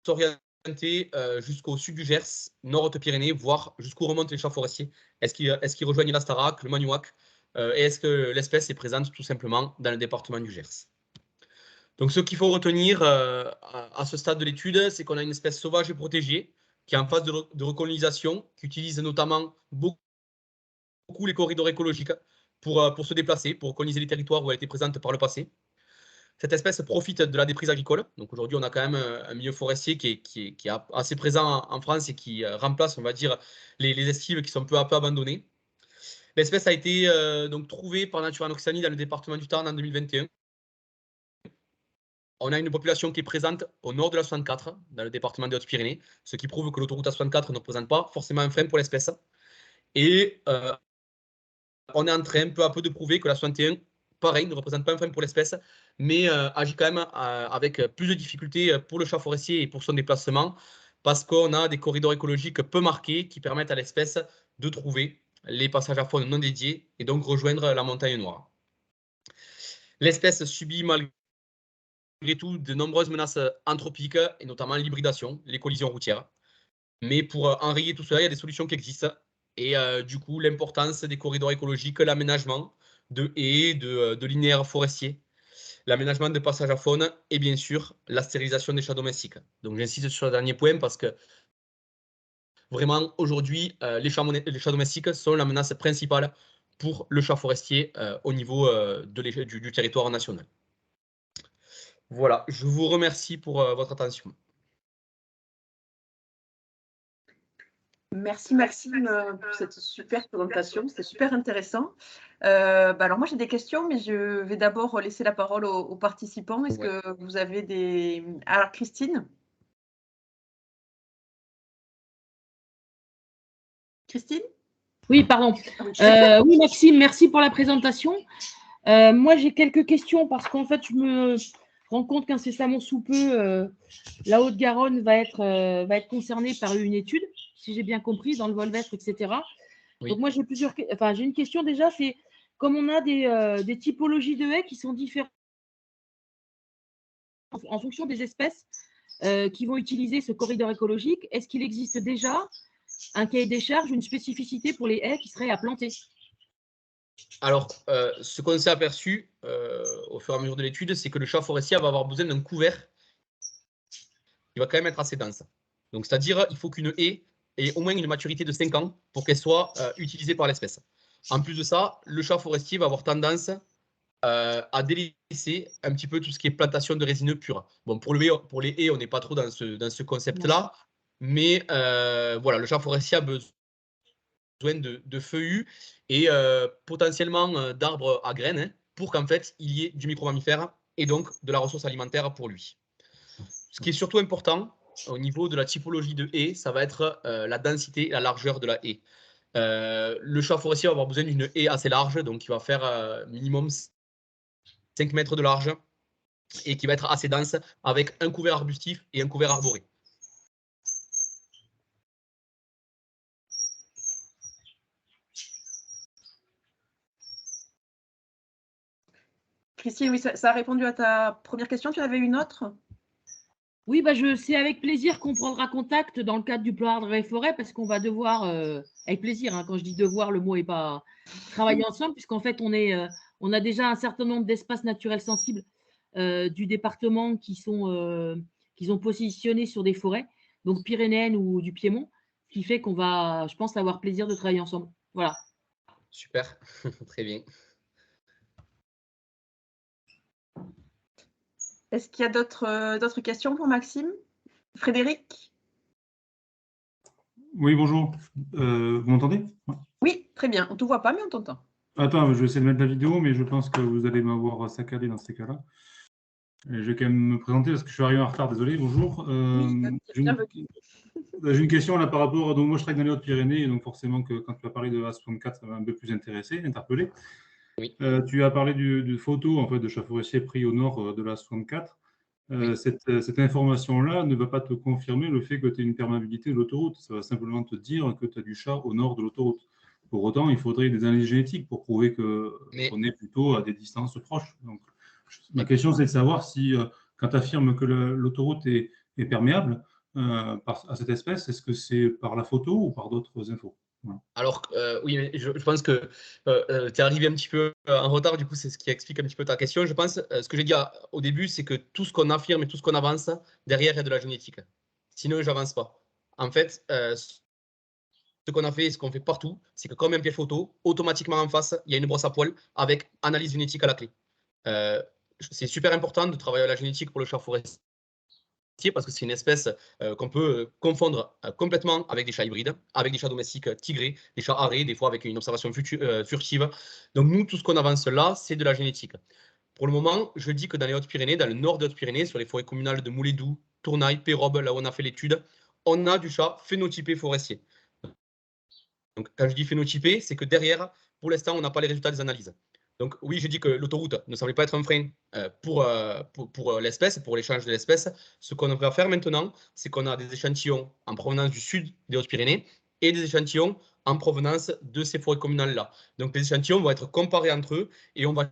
s'orienter jusqu'au sud du Gers, nord Haute-Pyrénées, voire jusqu'où remontent les chats forestiers. Est-ce qu'ils rejoignent l'Astarac, le Magnoac, et est-ce que l'espèce est présente tout simplement dans le département du Gers? Donc, ce qu'il faut retenir à ce stade de l'étude, c'est qu'on a une espèce sauvage et protégée qui est en phase de recolonisation, qui utilise notamment beaucoup les corridors écologiques pour se déplacer, pour coloniser les territoires où elle était présente par le passé. Cette espèce profite de la déprise agricole. Donc aujourd'hui, on a quand même un milieu forestier qui est assez présent en France et qui remplace, on va dire, les estives qui sont peu à peu abandonnées. L'espèce a été donc trouvée par Nature en Occitanie dans le département du Tarn en 2021. On a une population qui est présente au nord de la 64, dans le département des Hautes-Pyrénées, ce qui prouve que l'autoroute A64 ne représente pas forcément un frein pour l'espèce. Et on est en train peu à peu de prouver que la 61, pareil, ne représente pas un frein pour l'espèce, mais agit quand même avec plus de difficultés pour le chat forestier et pour son déplacement, parce qu'on a des corridors écologiques peu marqués qui permettent à l'espèce de trouver les passages à faune non dédiés et donc rejoindre la montagne noire. L'espèce subit malgré tout de nombreuses menaces anthropiques, et notamment l'hybridation, les collisions routières. Mais pour enrayer tout cela, il y a des solutions qui existent. Et du coup, l'importance des corridors écologiques, l'aménagement de haies, de linéaires forestiers, l'aménagement de passages à faune et bien sûr, la stérilisation des chats domestiques. Donc j'insiste sur le dernier point parce que vraiment, aujourd'hui, les chats domestiques sont la menace principale pour le chat forestier au niveau du territoire national. Voilà, je vous remercie pour votre attention. Merci Maxime pour cette super présentation, c'était super intéressant. Alors moi j'ai des questions, mais je vais d'abord laisser la parole aux participants. Est-ce que vous avez des... Alors Christine? Christine? Oui, pardon. Oui, Maxime, merci pour la présentation. Moi, j'ai quelques questions parce qu'en fait, je me rends compte qu'incessamment sous peu, la Haute-Garonne va être concernée par une étude, si j'ai bien compris, dans le Volvestre, etc. Oui. Donc moi, j'ai une question déjà, c'est comme on a des typologies de haies qui sont différentes en fonction des espèces qui vont utiliser ce corridor écologique, est-ce qu'il existe déjà un cahier des charges, une spécificité pour les haies qui seraient à planter? Alors, ce qu'on s'est aperçu au fur et à mesure de l'étude, c'est que le chat forestier va avoir besoin d'un couvert qui va quand même être assez dense. Donc, c'est-à-dire, il faut qu'une haie ait au moins une maturité de 5 ans pour qu'elle soit utilisée par l'espèce. En plus de ça, le chat forestier va avoir tendance à délaisser un petit peu tout ce qui est plantation de résineux purs. Bon, pour les haies, on n'est pas trop dans ce concept-là, mais voilà, le chat forestier a besoin de feuillus et potentiellement d'arbres à graines hein, pour qu'en fait, il y ait du micro-mammifère et donc de la ressource alimentaire pour lui. Ce qui est surtout important au niveau de la typologie de haie, ça va être la densité et la largeur de la haie. Le chat forestier va avoir besoin d'une haie assez large, donc il va faire minimum 5 mètres de large et qui va être assez dense avec un couvert arbustif et un couvert arboré. Christine, oui, ça a répondu à ta première question. Tu en avais une autre? Oui, c'est avec plaisir qu'on prendra contact dans le cadre du plan Arbre et Forêt parce qu'on va devoir, avec plaisir, hein, quand je dis devoir, le mot n'est pas travailler ensemble, puisqu'en fait, on a déjà un certain nombre d'espaces naturels sensibles du département qu'ils ont positionnés sur des forêts, donc pyrénéennes ou du Piémont, ce qui fait qu'on va, je pense, avoir plaisir de travailler ensemble. Voilà. Super, très bien. Est-ce qu'il y a d'autres questions pour Maxime? Frédéric? Oui, bonjour. Vous m'entendez? Oui, très bien. On ne te voit pas, mais on t'entend. Attends, je vais essayer de mettre la vidéo, mais je pense que vous allez m'avoir saccadé dans ces cas-là. Et je vais quand même me présenter parce que je suis arrivé en retard, désolé. Bonjour. J'ai une question là par rapport. Donc, moi, je travaille dans les Hautes-Pyrénées, et donc forcément, que quand tu as parlé de A64, ça m'a un peu plus intéressé, interpellé. Oui. Tu as parlé de photos en fait, de chats forestiers pris au nord de l'A64. Oui. Cette information-là ne va pas te confirmer le fait que tu aies une perméabilité de l'autoroute. Ça va simplement te dire que tu as du chat au nord de l'autoroute. Pour autant, il faudrait des analyses génétiques pour prouver qu'on est plutôt à des distances proches. Donc, ma question, c'est de savoir si, quand tu affirmes que l'autoroute est perméable à cette espèce, est-ce que c'est par la photo ou par d'autres infos? Voilà. Alors, oui, mais je pense que tu es arrivé un petit peu en retard, du coup, c'est ce qui explique un petit peu ta question. Je pense, ce que j'ai dit au début, c'est que tout ce qu'on affirme et tout ce qu'on avance, derrière, il y a de la génétique. Sinon, je n'avance pas. En fait, ce qu'on a fait et ce qu'on fait partout, c'est que comme un piège photo, automatiquement en face, il y a une brosse à poils avec analyse génétique à la clé. C'est super important de travailler à la génétique pour le chat forestier parce que c'est une espèce qu'on peut confondre complètement avec des chats hybrides, avec des chats domestiques tigrés, des chats arrêts, des fois avec une observation furtive. Donc nous, tout ce qu'on avance là, c'est de la génétique. Pour le moment, je dis que dans les Hautes-Pyrénées, dans le nord des Hautes-Pyrénées, sur les forêts communales de Moulédou, Tournaille, Pérobe, là où on a fait l'étude, on a du chat phénotypé forestier. Donc quand je dis phénotypé, c'est que derrière, pour l'instant, on n'a pas les résultats des analyses. Donc oui, j'ai dit que l'autoroute ne semblait pas être un frein pour l'espèce, pour l'échange de l'espèce. Ce qu'on va faire maintenant, c'est qu'on a des échantillons en provenance du sud des Hautes-Pyrénées et des échantillons en provenance de ces forêts communales-là. Donc les échantillons vont être comparés entre eux et on va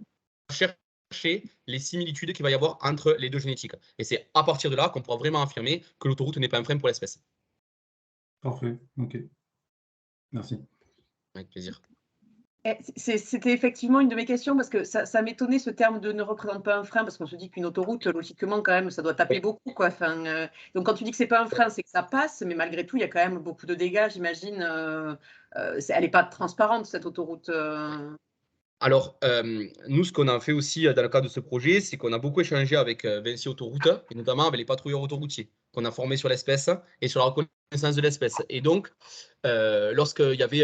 chercher les similitudes qu'il va y avoir entre les deux génétiques. Et c'est à partir de là qu'on pourra vraiment affirmer que l'autoroute n'est pas un frein pour l'espèce. Parfait, ok. Merci. Avec plaisir. C'était effectivement une de mes questions parce que ça m'étonnait ce terme de ne représente pas un frein parce qu'on se dit qu'une autoroute, logiquement, quand même, ça doit taper beaucoup, quoi. Enfin, donc, quand tu dis que c'est pas un frein, c'est que ça passe, mais malgré tout, il y a quand même beaucoup de dégâts, j'imagine. Elle n'est pas transparente, cette autoroute. Alors, nous, ce qu'on a fait aussi dans le cadre de ce projet, c'est qu'on a beaucoup échangé avec Vinci Autoroute, et notamment avec les patrouilleurs autoroutiers qu'on a formés sur l'espèce et sur la reconnaissance de l'espèce. Et donc, lorsqu'il y avait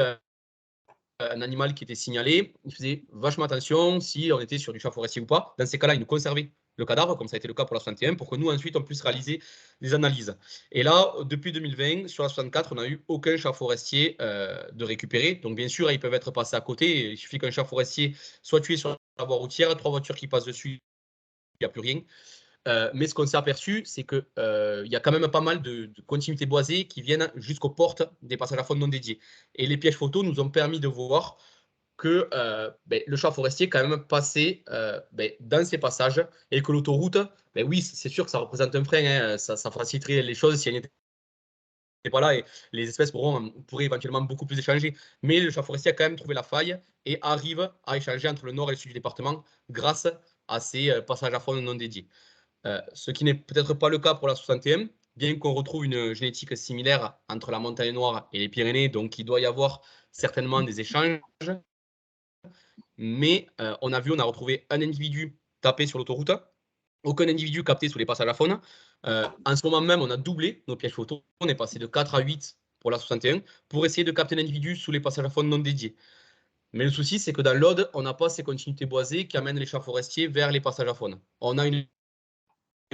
un animal qui était signalé, il faisait vachement attention si on était sur du chat forestier ou pas. Dans ces cas-là, il nous conservait le cadavre, comme ça a été le cas pour la 61, pour que nous, ensuite, on puisse réaliser des analyses. Et là, depuis 2020, sur la 64, on n'a eu aucun chat forestier de récupérer. Donc, bien sûr, ils peuvent être passés à côté. Il suffit qu'un chat forestier soit tué sur la voie routière, 3 voitures qui passent dessus, il n'y a plus rien. Mais ce qu'on s'est aperçu, c'est qu'il y a quand même pas mal de continuités boisées qui viennent jusqu'aux portes des passages à faune non dédiés. Et les pièges photos nous ont permis de voir que le chat forestier est quand même passé dans ces passages et que l'autoroute, oui, c'est sûr que ça représente un frein, hein, ça faciliterait les choses si elle n'était pas là et les espèces pourraient éventuellement beaucoup plus échanger. Mais le chat forestier a quand même trouvé la faille et arrive à échanger entre le nord et le sud du département grâce à ces passages à faune non dédiés. Ce qui n'est peut-être pas le cas pour la 61, bien qu'on retrouve une génétique similaire entre la montagne noire et les Pyrénées, donc il doit y avoir certainement des échanges. Mais on a retrouvé un individu tapé sur l'autoroute, aucun individu capté sous les passages à faune. En ce moment même, on a doublé nos pièges photos, on est passé de 4 à 8 pour la 61 pour essayer de capter l'individu sous les passages à faune non dédiés. Mais le souci, c'est que dans l'Aude, on n'a pas ces continuités boisées qui amènent les chats forestiers vers les passages à faune. On a une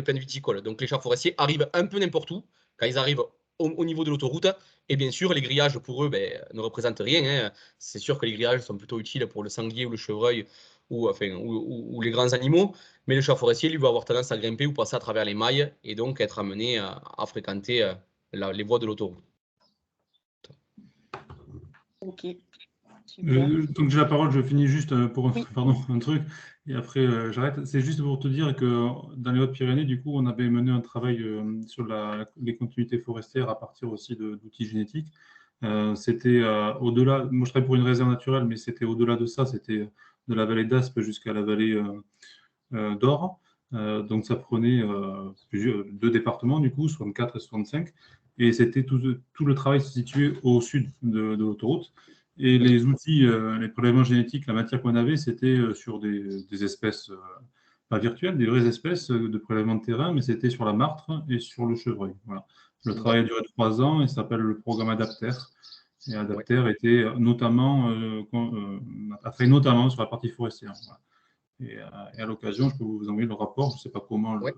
plaine viticole. Donc les chats forestiers arrivent un peu n'importe où, quand ils arrivent au niveau de l'autoroute. Et bien sûr, les grillages, pour eux, ne représentent rien. Hein. C'est sûr que les grillages sont plutôt utiles pour le sanglier ou le chevreuil ou les grands animaux. Mais le chat forestier, lui, va avoir tendance à grimper ou passer à travers les mailles et donc être amené à fréquenter les voies de l'autoroute. Ok. Donc j'ai la parole, je finis juste pour un truc, et après j'arrête. C'est juste pour te dire que dans les Hautes-Pyrénées, du coup, on avait mené un travail sur les continuités forestières à partir aussi d'outils génétiques. C'était au-delà, moi je travaille pour une réserve naturelle, mais c'était au-delà de ça, c'était de la vallée d'Aspe jusqu'à la vallée d'Or. Donc ça prenait 2 départements, du coup, 64 et 65, et c'était tout le travail se situait au sud de l'autoroute. Et les outils, les prélèvements génétiques, la matière qu'on avait, c'était sur des espèces, pas virtuelles, des vraies espèces de prélèvement de terrain, mais c'était sur la martre et sur le chevreuil. Voilà. Le travail a duré 3 ans et ça s'appelle le programme Adapter. Et Adapter était notamment, a fait notamment sur la partie forestière. Voilà. Et à l'occasion, je peux vous envoyer le rapport. Je ne sais pas comment le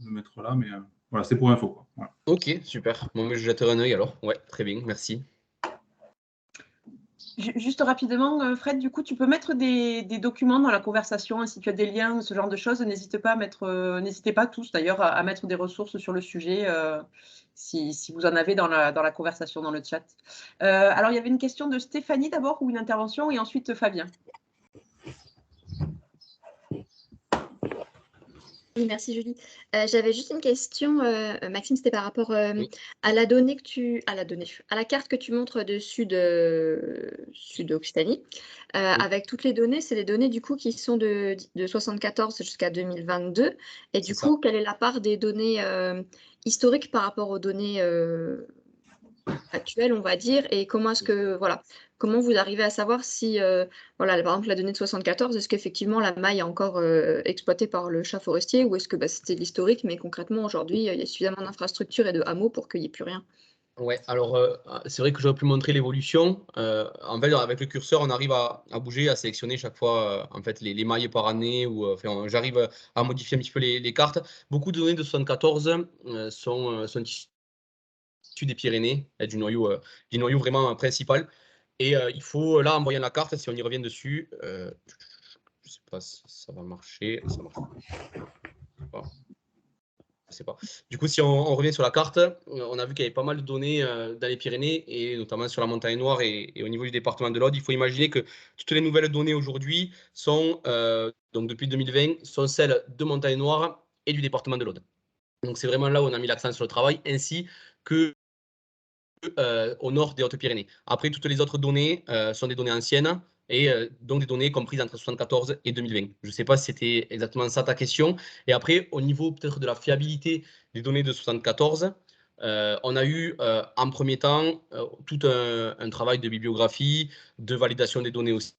mettre là, mais voilà, c'est pour info. Voilà. Ok, super. Bon, je jetterai un œil alors. Ouais, très bien, merci. Juste rapidement, Fred, du coup, tu peux mettre des documents dans la conversation, si tu as des liens, ce genre de choses, n'hésitez pas tous d'ailleurs à mettre des ressources sur le sujet si vous en avez dans la conversation, dans le chat. Alors, il y avait une question de Stéphanie d'abord, ou une intervention, et ensuite Fabien. Oui, merci Julie. J'avais juste une question, Maxime, c'était par rapport à la donnée à la carte que tu montres de Sud-Occitanie. Avec toutes les données, c'est les données du coup qui sont de 74 jusqu'à 2022. Et du coup, quelle est la part des données historiques par rapport aux données actuelles, on va dire, et comment est-ce que comment vous arrivez à savoir si, par exemple, la donnée de 74, est-ce qu'effectivement la maille est encore exploitée par le chat forestier, ou est-ce que c'était l'historique, mais concrètement, aujourd'hui, il y a suffisamment d'infrastructures et de hameaux pour qu'il n'y ait plus rien? Ouais, alors c'est vrai que j'aurais pu montrer l'évolution. En fait, avec le curseur, on arrive à bouger, à sélectionner chaque fois en fait, les mailles par année, ou j'arrive à modifier un petit peu les cartes. Beaucoup de données de 74 sont issues des Pyrénées, du noyau vraiment principal. Et il faut, là, en voyant la carte, si on y revient dessus, je ne sais pas si ça va marcher. Ça marche pas. Je sais pas. Du coup, si on revient sur la carte, on a vu qu'il y avait pas mal de données dans les Pyrénées, et notamment sur la Montagne Noire et au niveau du département de l'Aude. Il faut imaginer que toutes les nouvelles données aujourd'hui sont, donc depuis 2020, sont celles de Montagne Noire et du département de l'Aude. Donc c'est vraiment là où on a mis l'accent sur le travail, ainsi que au nord des Hautes-Pyrénées. Après, toutes les autres données sont des données anciennes, et donc des données comprises entre 74 et 2020. Je ne sais pas si c'était exactement ça ta question. Et après, au niveau peut-être de la fiabilité des données de 74, on a eu en premier temps tout un travail de bibliographie, de validation des données aussi.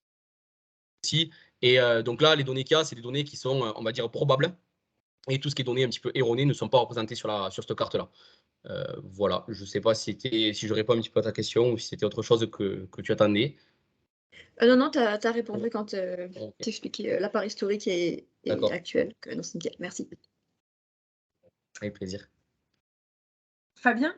Et donc là, les données qu'il y a, c'est des données qui sont, on va dire, probables. Et tout ce qui est données un petit peu erronées ne sont pas représentées sur cette carte-là. Voilà, je ne sais pas si je réponds un petit peu à ta question, ou si c'était autre chose que tu attendais. Non, tu as répondu quand tu expliquais la part historique et actuelle. Donc, c'est nickel. Merci. Avec plaisir. Fabien?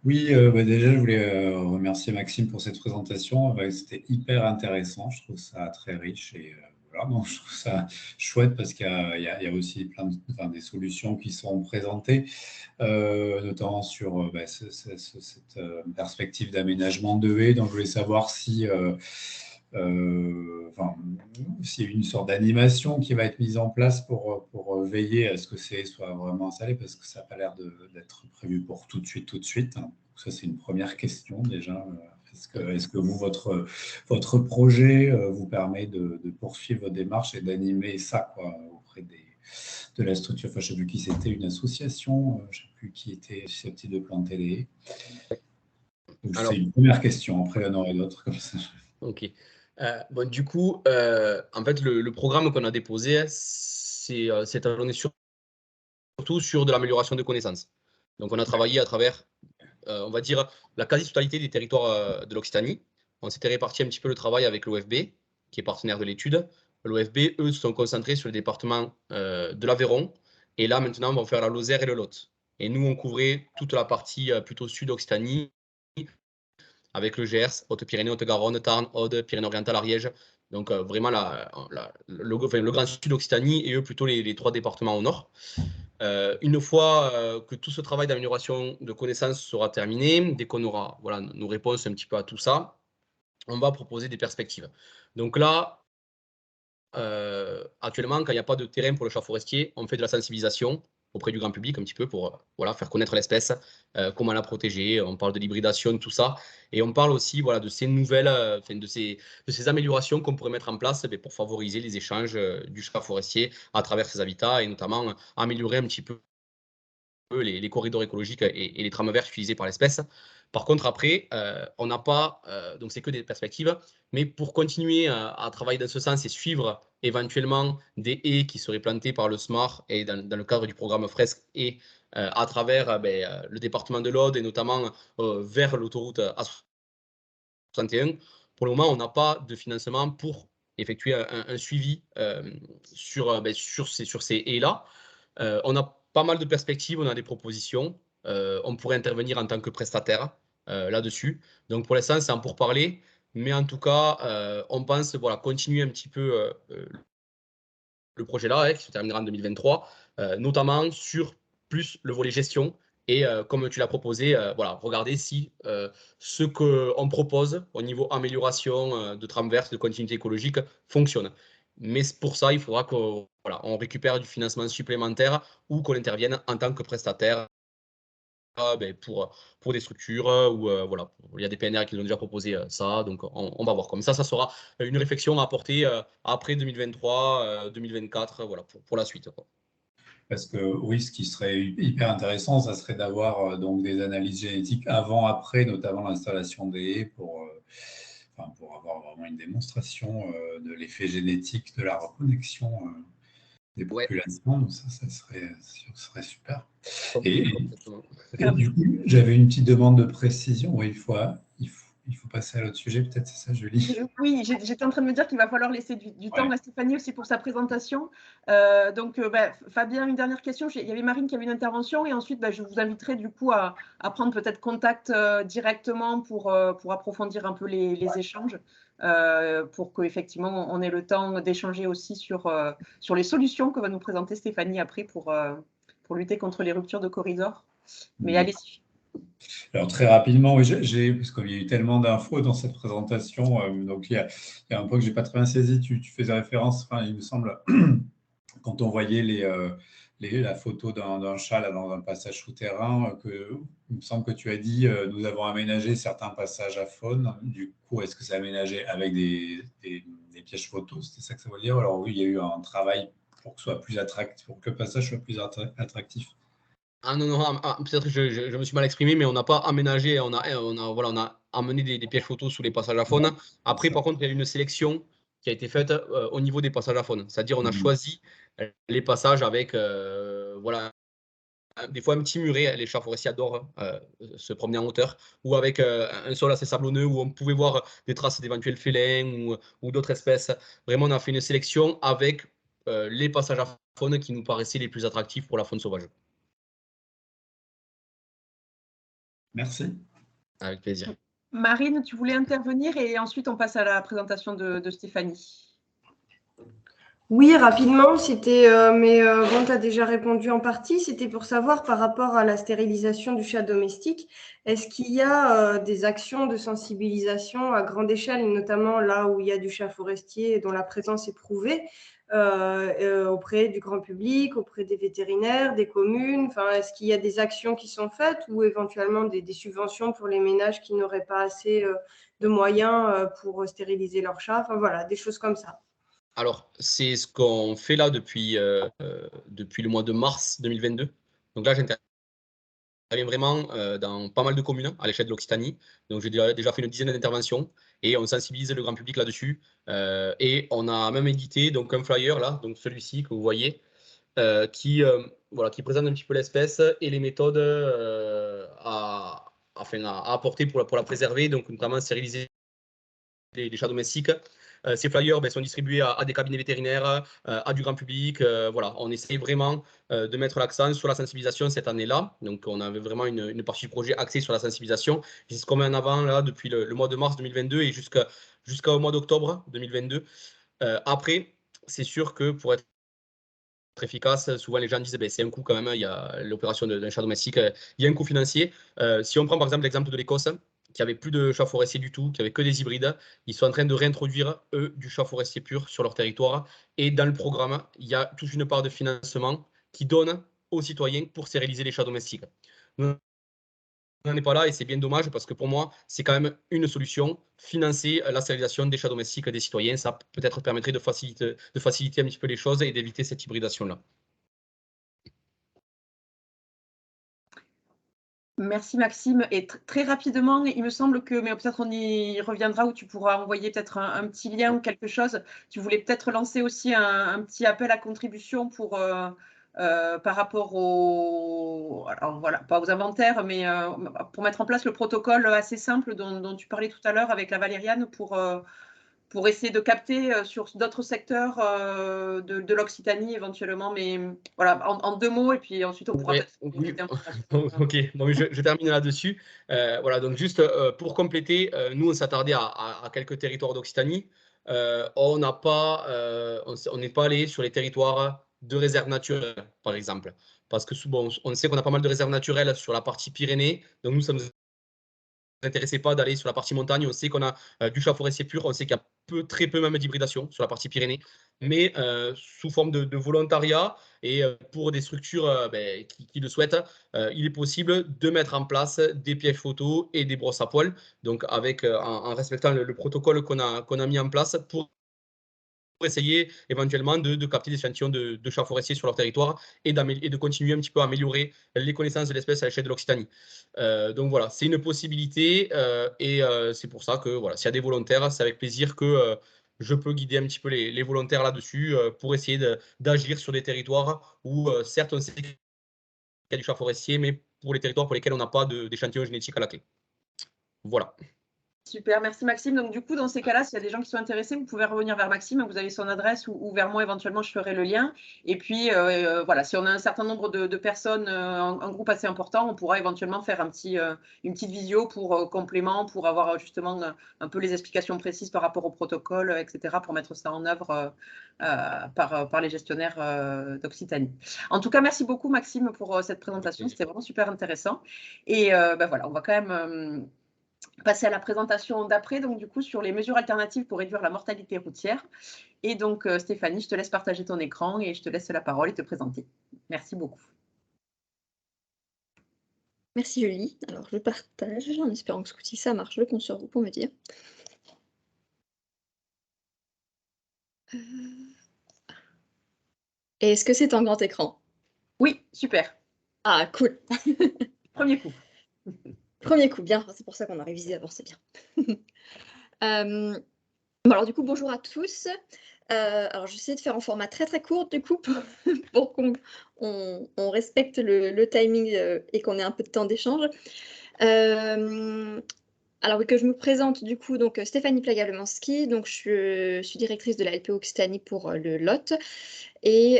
Oui, déjà, je voulais remercier Maxime pour cette présentation. C'était hyper intéressant. Je trouve ça très riche, et voilà, donc, je trouve ça chouette parce qu'il y a aussi des solutions qui sont présentées, notamment sur cette perspective d'aménagement de haies. Donc, je voulais savoir s'il y a une sorte d'animation qui va être mise en place pour veiller à ce que ces soit vraiment installé, parce que ça n'a pas l'air d'être prévu pour tout de suite. Donc, ça, c'est une première question déjà. Est-ce que vous, votre projet vous permet de poursuivre votre démarche et d'animer ça auprès de la structure? Enfin, je ne sais plus qui c'était, une association, je ne sais plus qui était susceptible de planter les haies. C'est une première question. Après, il y en aurait d'autres comme ça. Ok. Bon, du coup, en fait, le programme qu'on a déposé, c'est talonné surtout sur de l'amélioration de connaissances. Donc, on a travaillé à travers, on va dire, la quasi-totalité des territoires de l'Occitanie. On s'était réparti un petit peu le travail avec l'OFB, qui est partenaire de l'étude. L'OFB, eux, se sont concentrés sur le département de l'Aveyron. Et là, maintenant, on va faire la Lozère et le Lot. Et nous, on couvrait toute la partie plutôt sud-Occitanie, avec le Gers, Haute-Pyrénées, Haute-Garonne, Tarn, Aude, Pyrénées-Orientales, Ariège. Donc vraiment le grand sud d'Occitanie, et eux plutôt les trois départements au nord. Une fois que tout ce travail d'amélioration de connaissances sera terminé, dès qu'on aura nos réponses un petit peu à tout ça, on va proposer des perspectives. Donc là, actuellement, quand il n'y a pas de terrain pour le chat forestier, on fait de la sensibilisation auprès du grand public un petit peu pour faire connaître l'espèce, comment la protéger. On parle de l'hybridation, tout ça. Et on parle aussi de ces nouvelles, de ces améliorations qu'on pourrait mettre en place pour favoriser les échanges du chat forestier à travers ces habitats, et notamment améliorer un petit peu les corridors écologiques et les trames vertes utilisées par l'espèce. Par contre, après, on n'a pas, donc c'est que des perspectives, mais pour continuer à travailler dans ce sens et suivre éventuellement des haies qui seraient plantées par le SMAR et dans le cadre du programme Fresque, et à travers le département de l'Aude, et notamment vers l'autoroute A61, pour le moment, on n'a pas de financement pour effectuer un suivi sur ces haies-là. On a pas mal de perspectives, on a des propositions. On pourrait intervenir en tant que prestataire là-dessus. Donc pour l'instant, c'est en pourparlers, mais en tout cas, on pense continuer un petit peu le projet là, qui se terminera en 2023, notamment sur plus le volet gestion. Et comme tu l'as proposé, regarder si ce qu'on propose au niveau amélioration de tramverse, de continuité écologique fonctionne. Mais pour ça, il faudra qu'on récupère du financement supplémentaire ou qu'on intervienne en tant que prestataire pour des structures où il y a des PNR qui nous ont déjà proposé ça. Donc, on va voir. Comme ça sera une réflexion à apporter après 2023, 2024, pour la suite, quoi. Parce que oui, ce qui serait hyper intéressant, ça serait d'avoir donc des analyses génétiques avant-après, notamment l'installation des haies pour avoir vraiment une démonstration de l'effet génétique de la reconnexion des populations. Donc ça serait super. Et du coup, j'avais une petite demande de précision. Oui, il faut passer à l'autre sujet, peut-être, c'est ça, Julie? Oui, j'étais en train de me dire qu'il va falloir laisser du temps à Stéphanie aussi pour sa présentation. Fabien, une dernière question. Il y avait Marine qui avait une intervention et ensuite, je vous inviterai du coup à prendre peut-être contact directement pour approfondir un peu les échanges, pour qu'effectivement, on ait le temps d'échanger aussi sur les solutions que va nous présenter Stéphanie après pour lutter contre les ruptures de corridor. Mais allez-y. Alors très rapidement, oui, parce qu'il y a eu tellement d'infos dans cette présentation, donc il y a un point que je n'ai pas très bien saisi, tu faisais référence, il me semble, quand on voyait la photo d'un chat là, dans un passage souterrain, il me semble que tu as dit nous avons aménagé certains passages à faune. Du coup, est-ce que c'est aménagé avec des pièges photos? C'était ça que ça veut dire? Alors oui, il y a eu un travail pour que le passage soit plus attractif. Ah non, peut-être que je me suis mal exprimé, mais on n'a pas aménagé, on a amené des pièges photos sous les passages à faune. Après, par contre, il y a une sélection qui a été faite au niveau des passages à faune. C'est-à-dire, on a choisi les passages avec, des fois un petit muret. Les chats forestiers adorent se promener en hauteur, ou avec un sol assez sablonneux où on pouvait voir des traces d'éventuels félins ou d'autres espèces. Vraiment, on a fait une sélection avec les passages à faune qui nous paraissaient les plus attractifs pour la faune sauvage. Merci. Avec plaisir. Marine, tu voulais intervenir et ensuite on passe à la présentation de Stéphanie. Oui, rapidement, c'était, bon, tu as déjà répondu en partie. C'était pour savoir par rapport à la stérilisation du chat domestique, est-ce qu'il y a des actions de sensibilisation à grande échelle, notamment là où il y a du chat forestier dont la présence est prouvée, auprès du grand public, auprès des vétérinaires, des communes? Enfin, est-ce qu'il y a des actions qui sont faites ou éventuellement des subventions pour les ménages qui n'auraient pas assez de moyens pour stériliser leur chat? Enfin, voilà, des choses comme ça. Alors, c'est ce qu'on fait là depuis le mois de mars 2022. Donc là, j'interviens vraiment dans pas mal de communes à l'échelle de l'Occitanie. Donc, j'ai déjà fait une dizaine d'interventions et on sensibilise le grand public là-dessus. Et on a même édité donc, un flyer, là, donc celui-ci que vous voyez, qui présente un petit peu l'espèce et les méthodes à apporter pour la préserver, donc notamment stériliser les chats domestiques. Ces flyers sont distribués à des cabinets vétérinaires, à du grand public. On essaie vraiment de mettre l'accent sur la sensibilisation cette année-là. Donc, on avait vraiment une partie du projet axée sur la sensibilisation. C'est ce qu'on met en avant là, depuis le mois de mars 2022 et jusqu'au mois d'octobre 2022. Après, c'est sûr que pour être efficace, souvent les gens disent c'est un coût quand même, il y a l'opération d'un chat domestique, il y a un coût financier. Si on prend par exemple l'exemple de l'Écosse, qui avait plus de chats forestiers du tout, qui avait que des hybrides, ils sont en train de réintroduire, eux, du chat forestier pur sur leur territoire. Et dans le programme, il y a toute une part de financement qui donne aux citoyens pour stériliser les chats domestiques. Nous, on n'en est pas là et c'est bien dommage parce que pour moi, c'est quand même une solution, financer la stérilisation des chats domestiques des citoyens. Ça peut-être permettrait de faciliter un petit peu les choses et d'éviter cette hybridation-là. Merci Maxime. Et très rapidement, il me semble que, mais peut-être on y reviendra, où tu pourras envoyer peut-être un petit lien ou quelque chose. Tu voulais peut-être lancer aussi un petit appel à contribution pour, par rapport alors voilà, pas aux inventaires, mais pour mettre en place le protocole assez simple dont tu parlais tout à l'heure avec la Valériane pour pour essayer de capter sur d'autres secteurs de l'Occitanie éventuellement. Mais voilà, en 2 mots, et puis ensuite on pourra Ouais, peut-être oui. information. Ok, bon, je termine là-dessus. Voilà, donc juste pour compléter, nous on s'attardait à quelques territoires d'Occitanie. On n'a pas, on n'est pas allé sur les territoires de réserve naturelle, par exemple, parce que souvent on sait qu'on a pas mal de réserves naturelles sur la partie Pyrénées. Donc nous, ça nous intéressait pas d'aller sur la partie montagne. On sait qu'on a du chat forestier pur, on sait qu'il y a très peu même d'hybridation sur la partie Pyrénées, mais sous forme de volontariat et pour des structures qui le souhaitent, il est possible de mettre en place des pièges photos et des brosses à poils, donc avec, en respectant le protocole qu'on a mis en place pour essayer éventuellement de capter des échantillons de chats forestiers sur leur territoire et de continuer un petit peu à améliorer les connaissances de l'espèce à l'échelle de l'Occitanie. Donc voilà, c'est une possibilité et c'est pour ça que voilà, s'il y a des volontaires, c'est avec plaisir que je peux guider un petit peu les volontaires là-dessus pour essayer d'agir sur des territoires où certes on sait qu'il y a du chat forestier, mais pour les territoires pour lesquels on n'a pas d'échantillons génétiques à la clé. Voilà. Super, merci Maxime. Donc du coup, dans ces cas-là, s'il y a des gens qui sont intéressés, vous pouvez revenir vers Maxime, vous avez son adresse ou vers moi éventuellement, je ferai le lien. Et puis voilà, si on a un certain nombre de personnes, un groupe assez important, on pourra éventuellement faire une petite visio pour complément, pour avoir justement un peu les explications précises par rapport au protocole, etc., pour mettre ça en œuvre par les gestionnaires d'Occitanie. En tout cas, merci beaucoup Maxime pour cette présentation, c'était vraiment super intéressant. Et voilà, on va quand même passer à la présentation d'après, donc du coup sur les mesures alternatives pour réduire la mortalité routière. Et donc Stéphanie, je te laisse partager ton écran et je te laisse la parole et te présenter. Merci beaucoup. Merci Julie. Alors je partage en espérant que ce coup-ci ça marche. Je compte sur vous pour me dire. Et est-ce que c'est un grand écran? Oui, super. Ah cool. Premier coup. Premier coup, bien. C'est pour ça qu'on a révisé avant, c'est bien. Bon, alors du coup, bonjour à tous. Alors j'essaie de faire en format très très court du coup pour qu'on respecte le timing et qu'on ait un peu de temps d'échange. Alors oui, que je me présente du coup, donc Stéphanie Plaga-Lemanski, donc je suis directrice de la LPO Occitanie pour le Lot. Et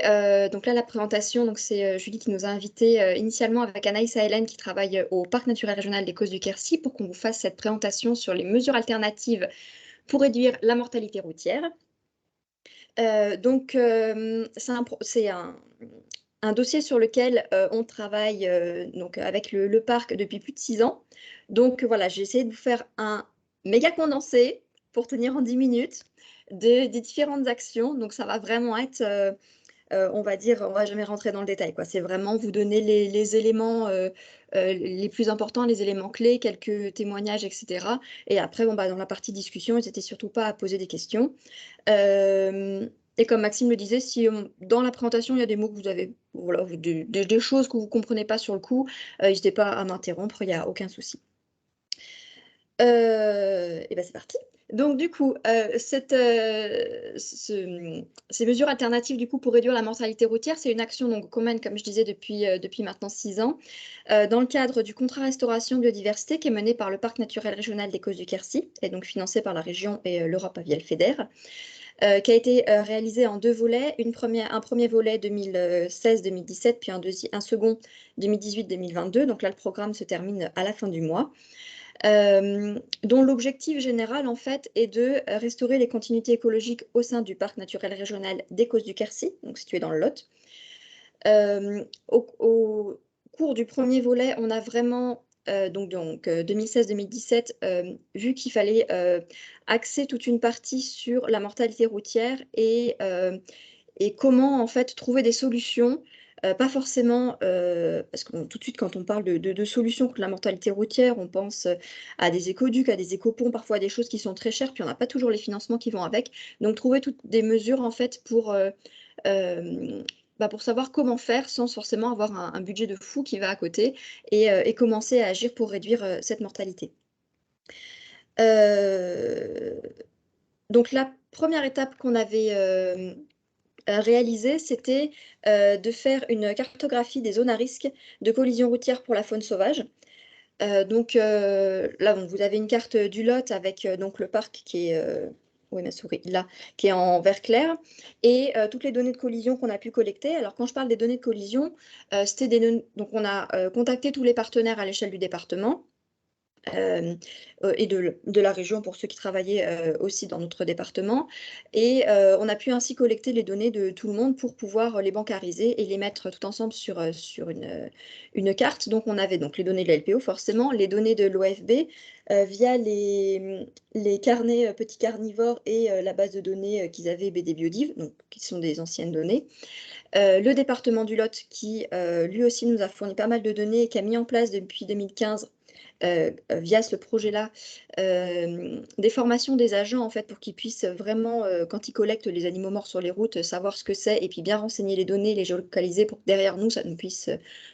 donc là, la présentation, donc c'est Julie qui nous a invités initialement avec Anaïs et Hélène qui travaillent au Parc naturel régional des Causses du Quercy pour qu'on vous fasse cette présentation sur les mesures alternatives pour réduire la mortalité routière. Donc c'est un dossier sur lequel on travaille donc avec le parc depuis plus de 6 ans. Donc voilà, j'ai essayé de vous faire un méga condensé pour tenir en 10 minutes des différentes actions. Donc ça va vraiment être, on va dire, on va jamais rentrer dans le détail, quoi. C'est vraiment vous donner les éléments les plus importants, les éléments clés, quelques témoignages, etc. Et après, bon, dans la partie discussion, n'hésitez surtout pas à poser des questions. Et comme Maxime le disait, si dans la présentation, il y a des mots que vous avez, voilà, des choses que vous ne comprenez pas sur le coup, n'hésitez pas à m'interrompre, il n'y a aucun souci. Et ben c'est parti. Donc du coup, ces mesures alternatives du coup pour réduire la mortalité routière, c'est une action donc qu'on mène, comme je disais, depuis maintenant 6 ans, dans le cadre du contrat restauration biodiversité qui est mené par le Parc naturel régional des Causses du Quercy et donc financé par la région et l'Europe Avial FEDER. Qui a été réalisé en 2 volets, un premier volet 2016-2017, puis un second 2018-2022. Donc là, le programme se termine à la fin du mois. Dont l'objectif général, en fait, est de restaurer les continuités écologiques au sein du parc naturel régional des Causses du Quercy, donc situé dans le Lot. Au cours du premier volet, on a vraiment, 2016-2017, vu qu'il fallait axer toute une partie sur la mortalité routière et comment, en fait, trouver des solutions. Pas forcément, parce que tout de suite, quand on parle de solutions contre la mortalité routière, on pense à des écoducs, à des écoponts, parfois à des choses qui sont très chères, puis on n'a pas toujours les financements qui vont avec. Donc, trouver toutes des mesures, en fait, pour savoir comment faire sans forcément avoir un budget de fou qui va à côté et commencer à agir pour réduire cette mortalité. Donc, la première étape qu'on avait réalisé, c'était de faire une cartographie des zones à risque de collision routière pour la faune sauvage. Là, vous avez une carte du Lot avec donc le parc qui est où est ma souris, là, qui est en vert clair, et toutes les données de collision qu'on a pu collecter. Alors, quand je parle des données de collision, c'était donc on a contacté tous les partenaires à l'échelle du département. Et de la région pour ceux qui travaillaient aussi dans notre département. Et on a pu ainsi collecter les données de tout le monde pour pouvoir les bancariser et les mettre tout ensemble sur une carte. Donc on avait donc les données de la LPO forcément, les données de l'OFB via les carnets petits carnivores et la base de données qu'ils avaient BD Biodiv, donc, qui sont des anciennes données. Le département du Lot qui lui aussi nous a fourni pas mal de données et qui a mis en place depuis 2015 via ce projet-là, des formations des agents en fait pour qu'ils puissent vraiment, quand ils collectent les animaux morts sur les routes, savoir ce que c'est et puis bien renseigner les données, les géolocaliser pour que derrière nous, ça nous puisse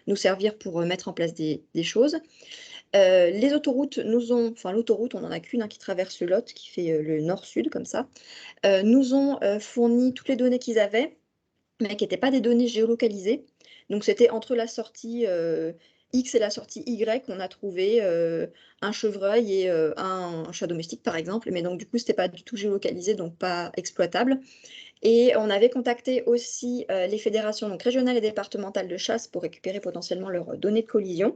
nous servir pour mettre en place des choses. Les autoroutes l'autoroute, on n'en a qu'une qui traverse le Lot, qui fait le nord-sud comme ça, nous ont fourni toutes les données qu'ils avaient, mais qui n'étaient pas des données géolocalisées. Donc c'était entre la sortie X et la sortie Y, on a trouvé un chevreuil et un chat domestique par exemple, mais donc du coup c'était pas du tout géolocalisé, donc pas exploitable. Et on avait contacté aussi les fédérations donc régionales et départementales de chasse pour récupérer potentiellement leurs données de collision.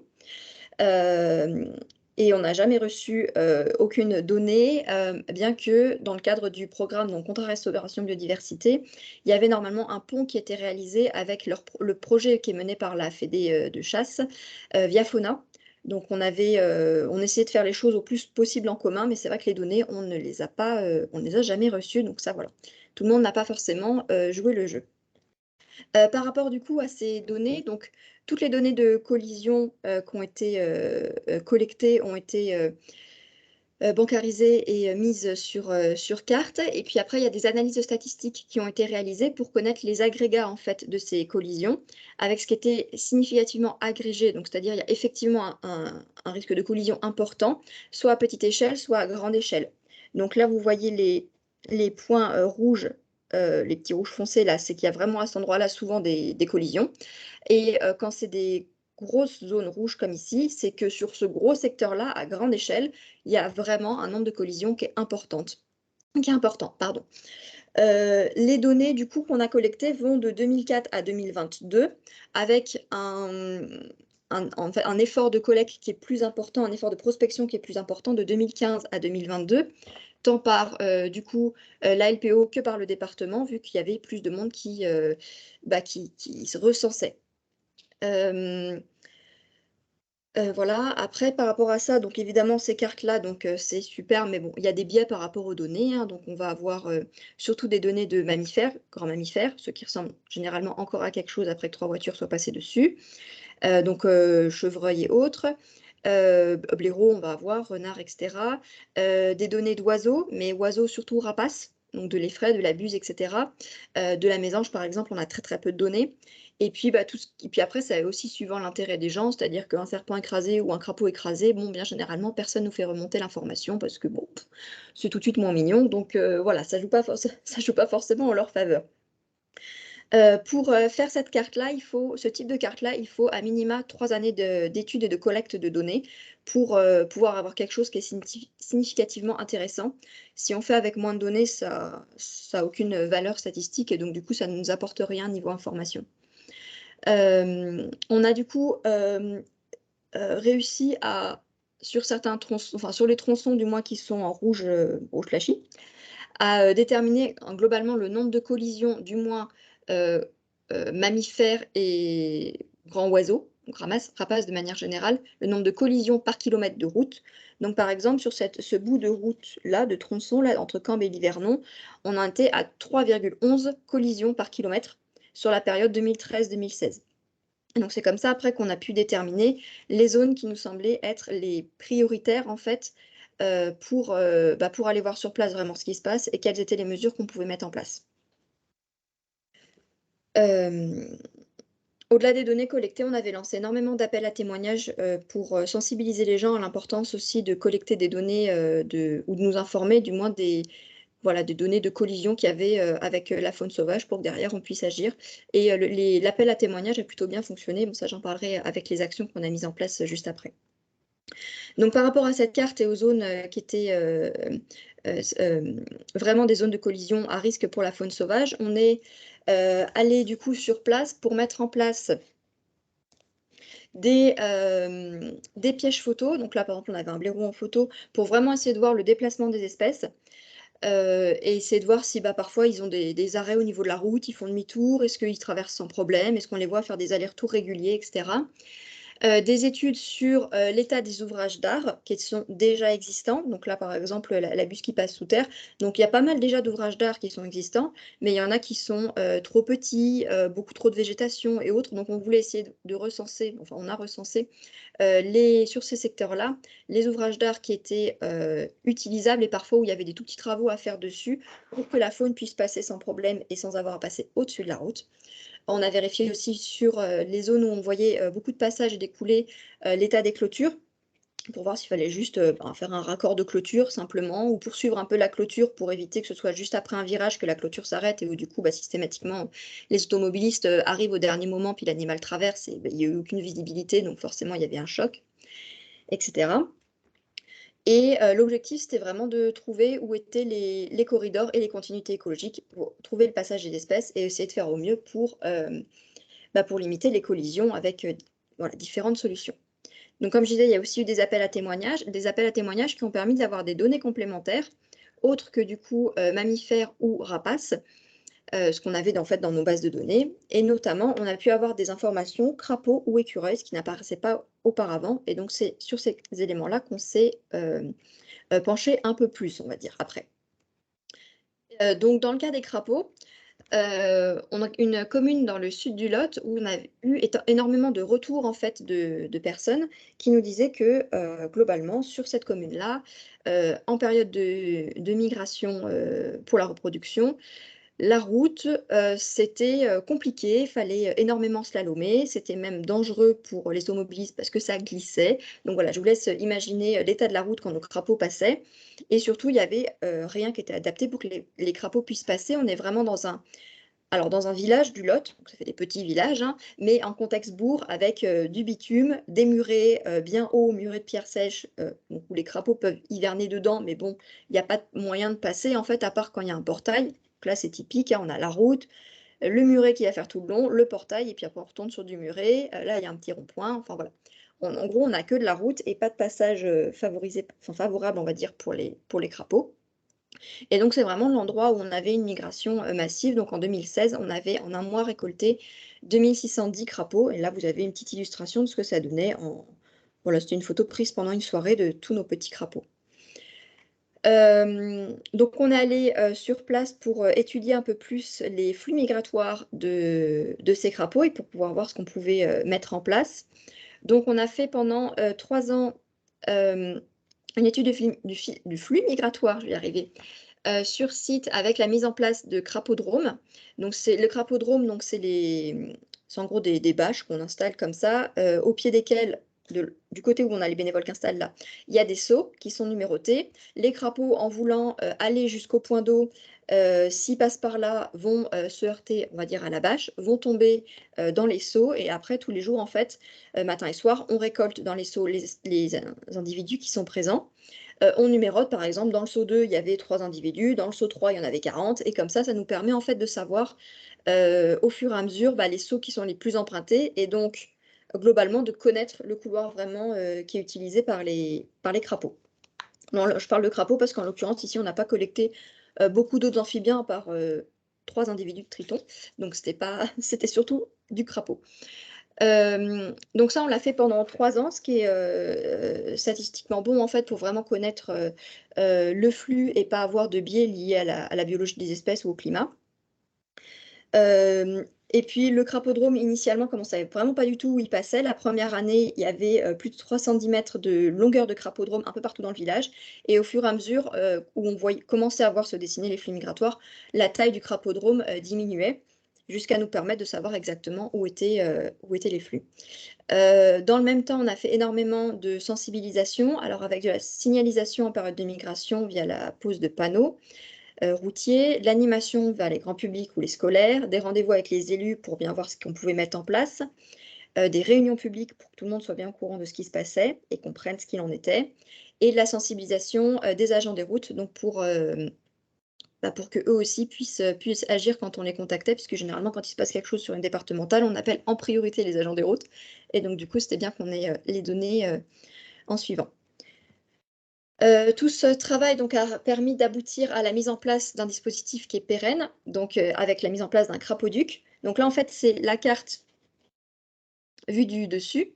Et on n'a jamais reçu aucune donnée, bien que dans le cadre du programme donc Contrat Restauration Biodiversité, il y avait normalement un pont qui était réalisé avec le projet qui est mené par la Fédé de chasse via Fauna. Donc on essayait de faire les choses au plus possible en commun, mais c'est vrai que les données, on ne les a jamais reçues. Donc ça, voilà. Tout le monde n'a pas forcément joué le jeu. Par rapport du coup à ces données, donc toutes les données de collision qui ont été collectées ont été bancarisées et mises sur carte. Et puis après, il y a des analyses statistiques qui ont été réalisées pour connaître les agrégats en fait de ces collisions, avec ce qui était significativement agrégé. Donc c'est-à-dire il y a effectivement un risque de collision important, soit à petite échelle, soit à grande échelle. Donc là, vous voyez les points rouges. Les petits rouges foncés, là, c'est qu'il y a vraiment à cet endroit-là souvent des collisions. Et quand c'est des grosses zones rouges comme ici, c'est que sur ce gros secteur-là, à grande échelle, il y a vraiment un nombre de collisions qui est important. Pardon. Les données du coup qu'on a collectées vont de 2004 à 2022 avec en fait, un effort de collecte qui est plus important, un effort de prospection qui est plus important de 2015 à 2022, tant par du coup la LPO que par le département, vu qu'il y avait plus de monde qui se recensait. Voilà. Après, par rapport à ça, donc évidemment, ces cartes-là, donc c'est super, mais bon, il y a des biais par rapport aux données. Donc on va avoir surtout des données de mammifères, grands mammifères, ceux qui ressemblent généralement encore à quelque chose après que 3 voitures soient passées dessus. Donc chevreuil et autres. Blaireaux, on va avoir, renards, etc. Des données d'oiseaux, mais oiseaux surtout rapaces, donc de l'effraie, de la buse, etc. De la mésange, par exemple, on a très très peu de données. Et puis, puis après, c'est aussi suivant l'intérêt des gens, c'est-à-dire qu'un serpent écrasé ou un crapaud écrasé, bon, bien généralement, personne ne nous fait remonter l'information parce que bon, c'est tout de suite moins mignon. Donc voilà, ça joue pas forcément en leur faveur. Pour faire cette carte-là, ce type de carte-là, il faut à minima 3 années d'études et de collecte de données pour pouvoir avoir quelque chose qui est significativement intéressant. Si on fait avec moins de données, ça n'a aucune valeur statistique et donc du coup, ça ne nous apporte rien niveau information. On a du coup réussi à, sur certains tronçons, enfin sur les tronçons du moins qui sont en rouge flashy, à déterminer globalement le nombre de collisions, du moins mammifères et grands oiseaux, donc rapaces de manière générale, le nombre de collisions par kilomètre de route. Donc par exemple, sur ce bout de route-là, de tronçon, là, entre Cambes et Livernon, on a été à 3,11 collisions par kilomètre sur la période 2013-2016. Donc c'est comme ça après qu'on a pu déterminer les zones qui nous semblaient être les prioritaires en fait pour aller voir sur place vraiment ce qui se passe et quelles étaient les mesures qu'on pouvait mettre en place. Au-delà des données collectées, on avait lancé énormément d'appels à témoignages pour sensibiliser les gens à l'importance aussi de collecter des données ou de nous informer du moins des données de collision qu'il y avait avec la faune sauvage pour que derrière on puisse agir. Et l'appel à témoignages a plutôt bien fonctionné. Bon, ça, j'en parlerai avec les actions qu'on a mises en place juste après. Donc par rapport à cette carte et aux zones qui étaient vraiment des zones de collision à risque pour la faune sauvage, on est allé du coup sur place pour mettre en place des pièges photos. Donc là, par exemple, on avait un blaireau en photo pour vraiment essayer de voir le déplacement des espèces et essayer de voir si parfois ils ont des arrêts au niveau de la route, ils font demi-tour, est-ce qu'ils traversent sans problème, est-ce qu'on les voit faire des allers-retours réguliers, etc. Des études sur l'état des ouvrages d'art qui sont déjà existants. Donc là, par exemple, la bus qui passe sous terre. Donc il y a pas mal déjà d'ouvrages d'art qui sont existants, mais il y en a qui sont trop petits, beaucoup trop de végétation et autres. Donc on voulait essayer de recenser, enfin on a recensé sur ces secteurs-là, les ouvrages d'art qui étaient utilisables et parfois où il y avait des tout petits travaux à faire dessus pour que la faune puisse passer sans problème et sans avoir à passer au-dessus de la route. On a vérifié aussi sur les zones où on voyait beaucoup de passages et des coulées, l'état des clôtures, pour voir s'il fallait juste faire un raccord de clôture simplement, ou poursuivre un peu la clôture pour éviter que ce soit juste après un virage que la clôture s'arrête et où du coup systématiquement les automobilistes arrivent au dernier moment puis l'animal traverse et il n'y a eu aucune visibilité, donc forcément il y avait un choc, etc. Et l'objectif, c'était vraiment de trouver où étaient les corridors et les continuités écologiques pour trouver le passage des espèces et essayer de faire au mieux pour limiter les collisions avec différentes solutions. Donc, comme je disais, il y a aussi eu des appels à témoignages qui ont permis d'avoir des données complémentaires, autres que du coup mammifères ou rapaces, ce qu'on avait en fait dans nos bases de données. Et notamment, on a pu avoir des informations crapauds ou écureuils, ce qui n'apparaissait pas auparavant. Et donc, c'est sur ces éléments-là qu'on s'est penché un peu plus, on va dire, après. Donc, dans le cas des crapauds, on a une commune dans le sud du Lot où on a eu énormément de retours en fait de personnes qui nous disaient que globalement sur cette commune-là, en période de migration pour la reproduction, la route c'était compliqué, il fallait énormément slalomer, c'était même dangereux pour les automobilistes parce que ça glissait. Donc voilà, je vous laisse imaginer l'état de la route quand nos crapauds passaient. Et surtout, il n'y avait rien qui était adapté pour que les crapauds puissent passer. On est vraiment dans un village du Lot, donc ça fait des petits villages, hein, mais en contexte bourg avec du bitume, des murets bien hauts, murets de pierre sèche, donc où les crapauds peuvent hiverner dedans, mais bon, il n'y a pas de moyen de passer en fait, à part quand il y a un portail. Donc là, c'est typique, hein, on a la route, le muret qui va faire tout le long, le portail, et puis après on retourne sur du muret. Là, il y a un petit rond-point, enfin voilà. En gros, on n'a que de la route et pas de passage favorable, on va dire, pour les crapauds. Et donc, c'est vraiment l'endroit où on avait une migration massive. Donc, en 2016, on avait en un mois récolté 2610 crapauds. Et là, vous avez une petite illustration de ce que ça donnait. Voilà, c'était une photo prise pendant une soirée de tous nos petits crapauds. Donc, on est allé sur place pour étudier un peu plus les flux migratoires de ces crapauds et pour pouvoir voir ce qu'on pouvait mettre en place. Donc, on a fait pendant 3 ans une étude du flux migratoire, je vais y arriver, sur site avec la mise en place de crapodromes. Donc, le crapodrome, donc c'est en gros des bâches qu'on installe comme ça, au pied desquelles, du côté où on a les bénévoles qui installent là, il y a des seaux qui sont numérotés. Les crapauds, en voulant aller jusqu'au point d'eau, s'ils passent par là, vont se heurter, on va dire, à la bâche, vont tomber dans les seaux. Et après, tous les jours, en fait, matin et soir, on récolte dans les seaux les individus qui sont présents. On numérote, par exemple, dans le seau 2, il y avait 3 individus, dans le seau 3, il y en avait 40, et comme ça nous permet en fait de savoir au fur et à mesure les seaux qui sont les plus empruntés, et donc globalement de connaître le couloir vraiment qui est utilisé par les crapauds. Non, là, je parle de crapauds parce qu'en l'occurrence, ici, on n'a pas collecté beaucoup d'autres amphibiens à part 3 individus de tritons, donc c'était surtout du crapaud. Donc ça, on l'a fait pendant 3 ans, ce qui est statistiquement bon en fait pour vraiment connaître le flux et pas avoir de biais liés à la biologie des espèces ou au climat. Et puis le crapodrome, initialement, comme on ne savait vraiment pas du tout où il passait, la première année, il y avait plus de 310 mètres de longueur de crapodrome un peu partout dans le village. Et au fur et à mesure où on commençait à voir se dessiner les flux migratoires, la taille du crapodrome diminuait, jusqu'à nous permettre de savoir exactement où étaient les flux. Dans le même temps, on a fait énormément de sensibilisation, alors avec de la signalisation en période de migration via la pose de panneaux routiers, l'animation vers les grands publics ou les scolaires, des rendez-vous avec les élus pour bien voir ce qu'on pouvait mettre en place, des réunions publiques pour que tout le monde soit bien au courant de ce qui se passait et comprenne ce qu'il en était, et de la sensibilisation des agents des routes, donc pour qu'eux aussi puissent agir quand on les contactait, puisque généralement, quand il se passe quelque chose sur une départementale, on appelle en priorité les agents des routes. Et donc, du coup, c'était bien qu'on ait les données en suivant. Tout ce travail donc, a permis d'aboutir à la mise en place d'un dispositif qui est pérenne, donc avec la mise en place d'un crapaud-duc. Donc là, en fait, c'est la carte vue du dessus,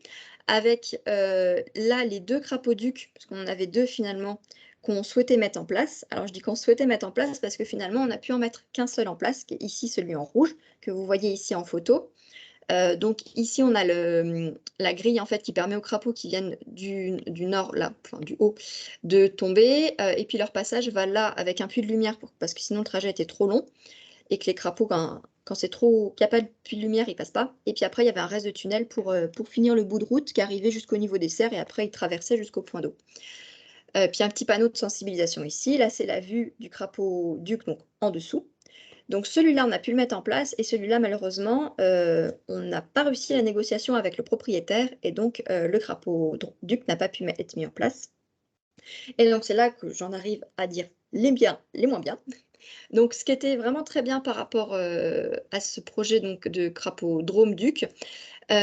avec là les 2 crapauds-ducs, parce qu'on en avait 2 finalement, qu'on souhaitait mettre en place. Alors je dis qu'on souhaitait mettre en place parce que finalement, on n'a pu en mettre qu'un seul en place, qui est ici celui en rouge, que vous voyez ici en photo. Donc ici, on a la grille en fait qui permet aux crapauds qui viennent du nord, là, enfin du haut, de tomber. Et puis leur passage va là avec un puits de lumière parce que sinon le trajet était trop long et que les crapauds, quand c'est trop, qu'il n'y a pas de puits de lumière, ils passent pas. Et puis après, il y avait un reste de tunnel pour finir le bout de route qui arrivait jusqu'au niveau des serres et après, ils traversaient jusqu'au point d'eau. Puis un petit panneau de sensibilisation ici. Là, c'est la vue du crapaud-duc, donc en dessous. Donc celui-là, on a pu le mettre en place et celui-là, malheureusement, on n'a pas réussi la négociation avec le propriétaire et donc le crapaud-duc n'a pas pu être mis en place. Et donc c'est là que j'en arrive à dire les bien, les moins bien. Donc ce qui était vraiment très bien par rapport à ce projet donc, de crapaud-drome duc,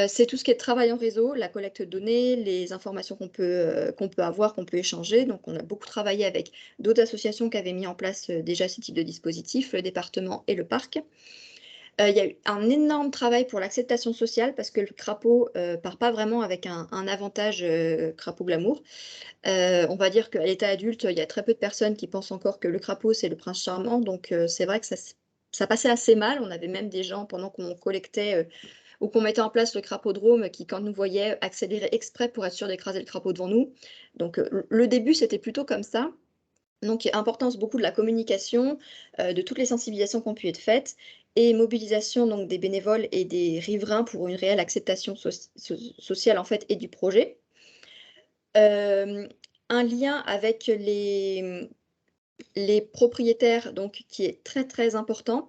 c'est tout ce qui est travail en réseau, la collecte de données, les informations qu'on peut avoir, qu'on peut échanger. Donc, on a beaucoup travaillé avec d'autres associations qui avaient mis en place déjà ce type de dispositif, le département et le parc. Il y a eu un énorme travail pour l'acceptation sociale parce que le crapaud part pas vraiment avec un avantage crapaud glamour. On va dire qu'à l'état adulte, il y a très peu de personnes qui pensent encore que le crapaud, c'est le prince charmant. Donc, c'est vrai que ça passait assez mal. On avait même des gens, pendant qu'on collectait ou qu'on mettait en place le crapaudrome qui, quand nous voyaient, accéléraient exprès pour être sûr d'écraser le crapaud devant nous. Donc, le début, c'était plutôt comme ça. Donc, importance beaucoup de la communication, de toutes les sensibilisations qui ont pu être faites, et mobilisation donc, des bénévoles et des riverains pour une réelle acceptation sociale en fait, et du projet. Un lien avec les propriétaires donc, qui est très très important.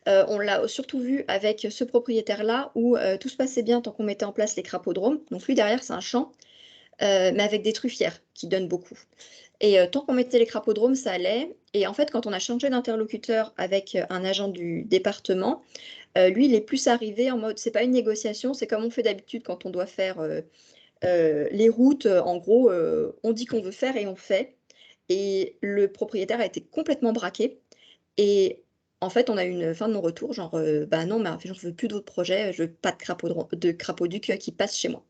On l'a surtout vu avec ce propriétaire-là où tout se passait bien tant qu'on mettait en place les crapaudromes. Donc lui, derrière, c'est un champ, mais avec des truffières qui donnent beaucoup. Et tant qu'on mettait les crapaudromes, ça allait. Et en fait, quand on a changé d'interlocuteur avec un agent du département, lui, il est plus arrivé en mode, c'est pas une négociation, c'est comme on fait d'habitude quand on doit faire les routes. En gros, on dit qu'on veut faire et on fait. Et le propriétaire a été complètement braqué. Et en fait, on a eu une fin de non-retour, genre, bah non, mais en fait, j'en veux plus d'autres projets, je veux pas de crapaud-duc qui passe chez moi.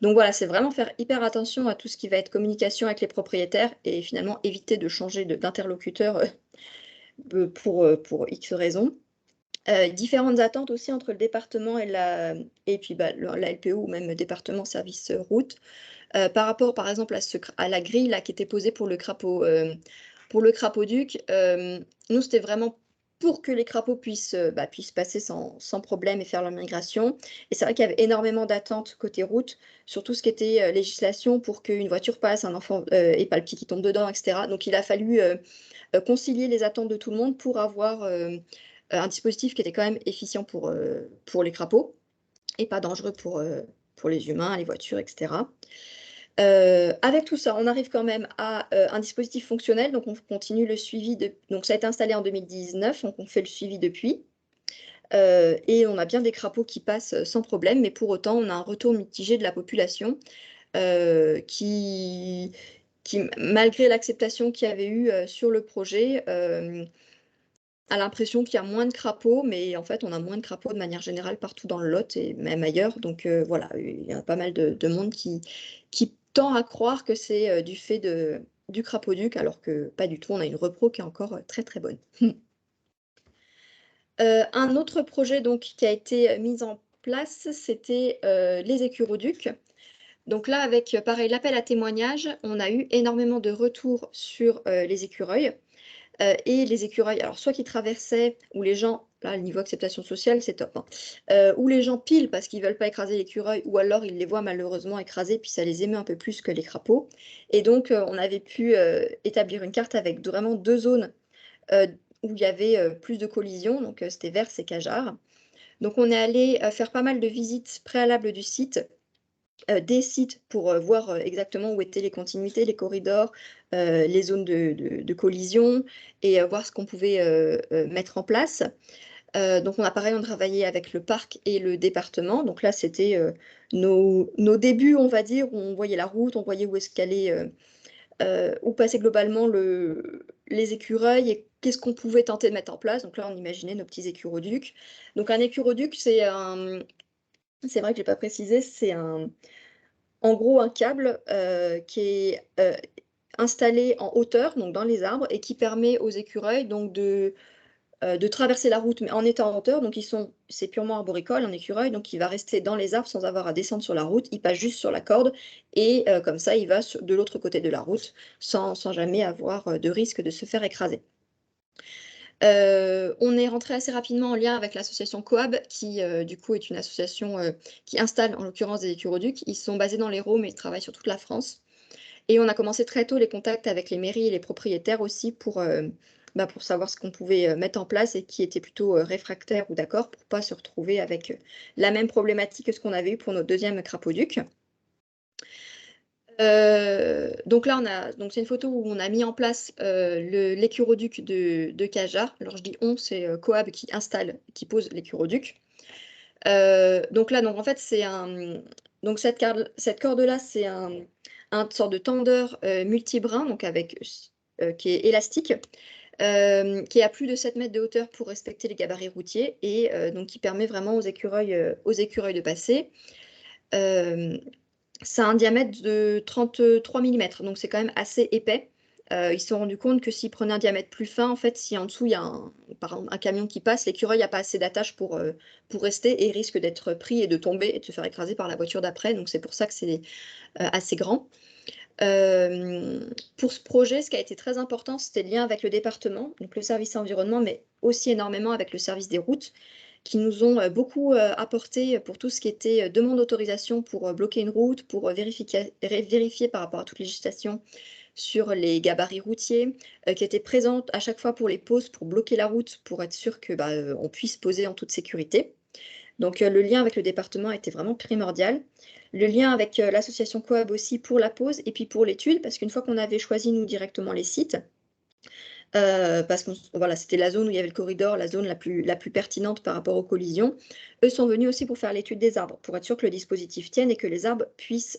Donc voilà, c'est vraiment faire hyper attention à tout ce qui va être communication avec les propriétaires et finalement éviter de changer d'interlocuteur pour X raisons. Différentes attentes aussi entre le département et puis bah, la LPO ou même le département service route. Par rapport, par exemple, à la grille là, qui était posée pour le crapaud-duc, nous, c'était vraiment pour que les crapauds puissent passer sans problème et faire leur migration. Et c'est vrai qu'il y avait énormément d'attentes côté route, sur tout ce qui était législation pour qu'une voiture passe, un enfant et pas le petit qui tombe dedans, etc. Donc, il a fallu concilier les attentes de tout le monde pour avoir un dispositif qui était quand même efficient pour les crapauds et pas dangereux pour les humains, les voitures, etc. Avec tout ça, on arrive quand même à un dispositif fonctionnel, donc on continue le suivi. Donc ça a été installé en 2019, donc on fait le suivi depuis. Et on a bien des crapauds qui passent sans problème, mais pour autant, on a un retour mitigé de la population qui, malgré l'acceptation qu'il y avait eu sur le projet, a l'impression qu'il y a moins de crapauds, mais en fait, on a moins de crapauds de manière générale partout dans le Lot et même ailleurs. Donc voilà, il y a pas mal de monde qui tend à croire que c'est du fait du crapaud-duc, alors que pas du tout. On a une repro qui est encore très très bonne. Un autre projet donc, qui a été mis en place, c'était les écuroducs. Donc là, avec pareil l'appel à témoignages, on a eu énormément de retours sur les écureuils. Et les écureuils, alors soit qui traversaient, ou les gens, là, le niveau acceptation sociale, c'est top, hein, ou les gens pilent parce qu'ils ne veulent pas écraser l'écureuil, ou alors ils les voient malheureusement écrasés, puis ça les émeut un peu plus que les crapauds. Et donc, on avait pu établir une carte avec vraiment 2 zones où il y avait plus de collisions, donc c'était Vers et Cajarc. Donc, on est allé faire pas mal de visites préalables du site, des sites pour voir exactement où étaient les continuités, les corridors, les zones de collision et voir ce qu'on pouvait mettre en place. Donc, on a travaillé avec le parc et le département. Donc là, c'était nos débuts, on va dire, où on voyait la route, on voyait où est-ce qu'allait, où passaient globalement les écureuils et qu'est-ce qu'on pouvait tenter de mettre en place. Donc là, on imaginait nos petits écuroducs. Donc un écuroduc, c'est vrai que je n'ai pas précisé, c'est en gros un câble qui est installé en hauteur, donc dans les arbres, et qui permet aux écureuils donc de traverser la route, mais en étant en hauteur. Donc c'est purement arboricole, un écureuil, donc il va rester dans les arbres sans avoir à descendre sur la route. Il passe juste sur la corde et comme ça, il va de l'autre côté de la route sans jamais avoir de risque de se faire écraser. On est rentré assez rapidement en lien avec l'association Coab, qui du coup est une association qui installe en l'occurrence des écuroducs. Ils sont basés dans l'Hérault, mais ils travaillent sur toute la France. Et on a commencé très tôt les contacts avec les mairies et les propriétaires aussi pour savoir ce qu'on pouvait mettre en place et qui était plutôt réfractaire ou d'accord pour ne pas se retrouver avec la même problématique que ce qu'on avait eu pour notre deuxième crapauduc. Donc là, c'est une photo où on a mis en place l'écuroduc de Caja. Alors je dis on, c'est Coab qui installe, qui pose l'écuroduc. Donc là, en fait, c'est cette corde-là, c'est un sorte de tendeur multibrin, donc qui est élastique, qui est à plus de 7 mètres de hauteur pour respecter les gabarits routiers et donc qui permet vraiment aux écureuils de passer. Ça a un diamètre de 33 mm, donc c'est quand même assez épais. Ils se sont rendus compte que s'ils prenaient un diamètre plus fin, en fait, si en dessous il y a par exemple, un camion qui passe, l'écureuil n'a pas assez d'attache pour rester et risque d'être pris et de tomber et de se faire écraser par la voiture d'après. Donc c'est pour ça que c'est assez grand. Pour ce projet, ce qui a été très important, c'était le lien avec le département, donc le service environnement, mais aussi énormément avec le service des routes, qui nous ont beaucoup apporté pour tout ce qui était demande d'autorisation pour bloquer une route, pour vérifier par rapport à toute législation sur les gabarits routiers, qui étaient présentes à chaque fois pour les pauses, pour bloquer la route, pour être sûr que on puisse poser en toute sécurité. Donc le lien avec le département était vraiment primordial. Le lien avec l'association Coab aussi pour la pause et puis pour l'étude, parce qu'une fois qu'on avait choisi nous directement les sites, parce que voilà, c'était la zone où il y avait le corridor, la zone la plus pertinente par rapport aux collisions, eux sont venus aussi pour faire l'étude des arbres, pour être sûr que le dispositif tienne et que les arbres puissent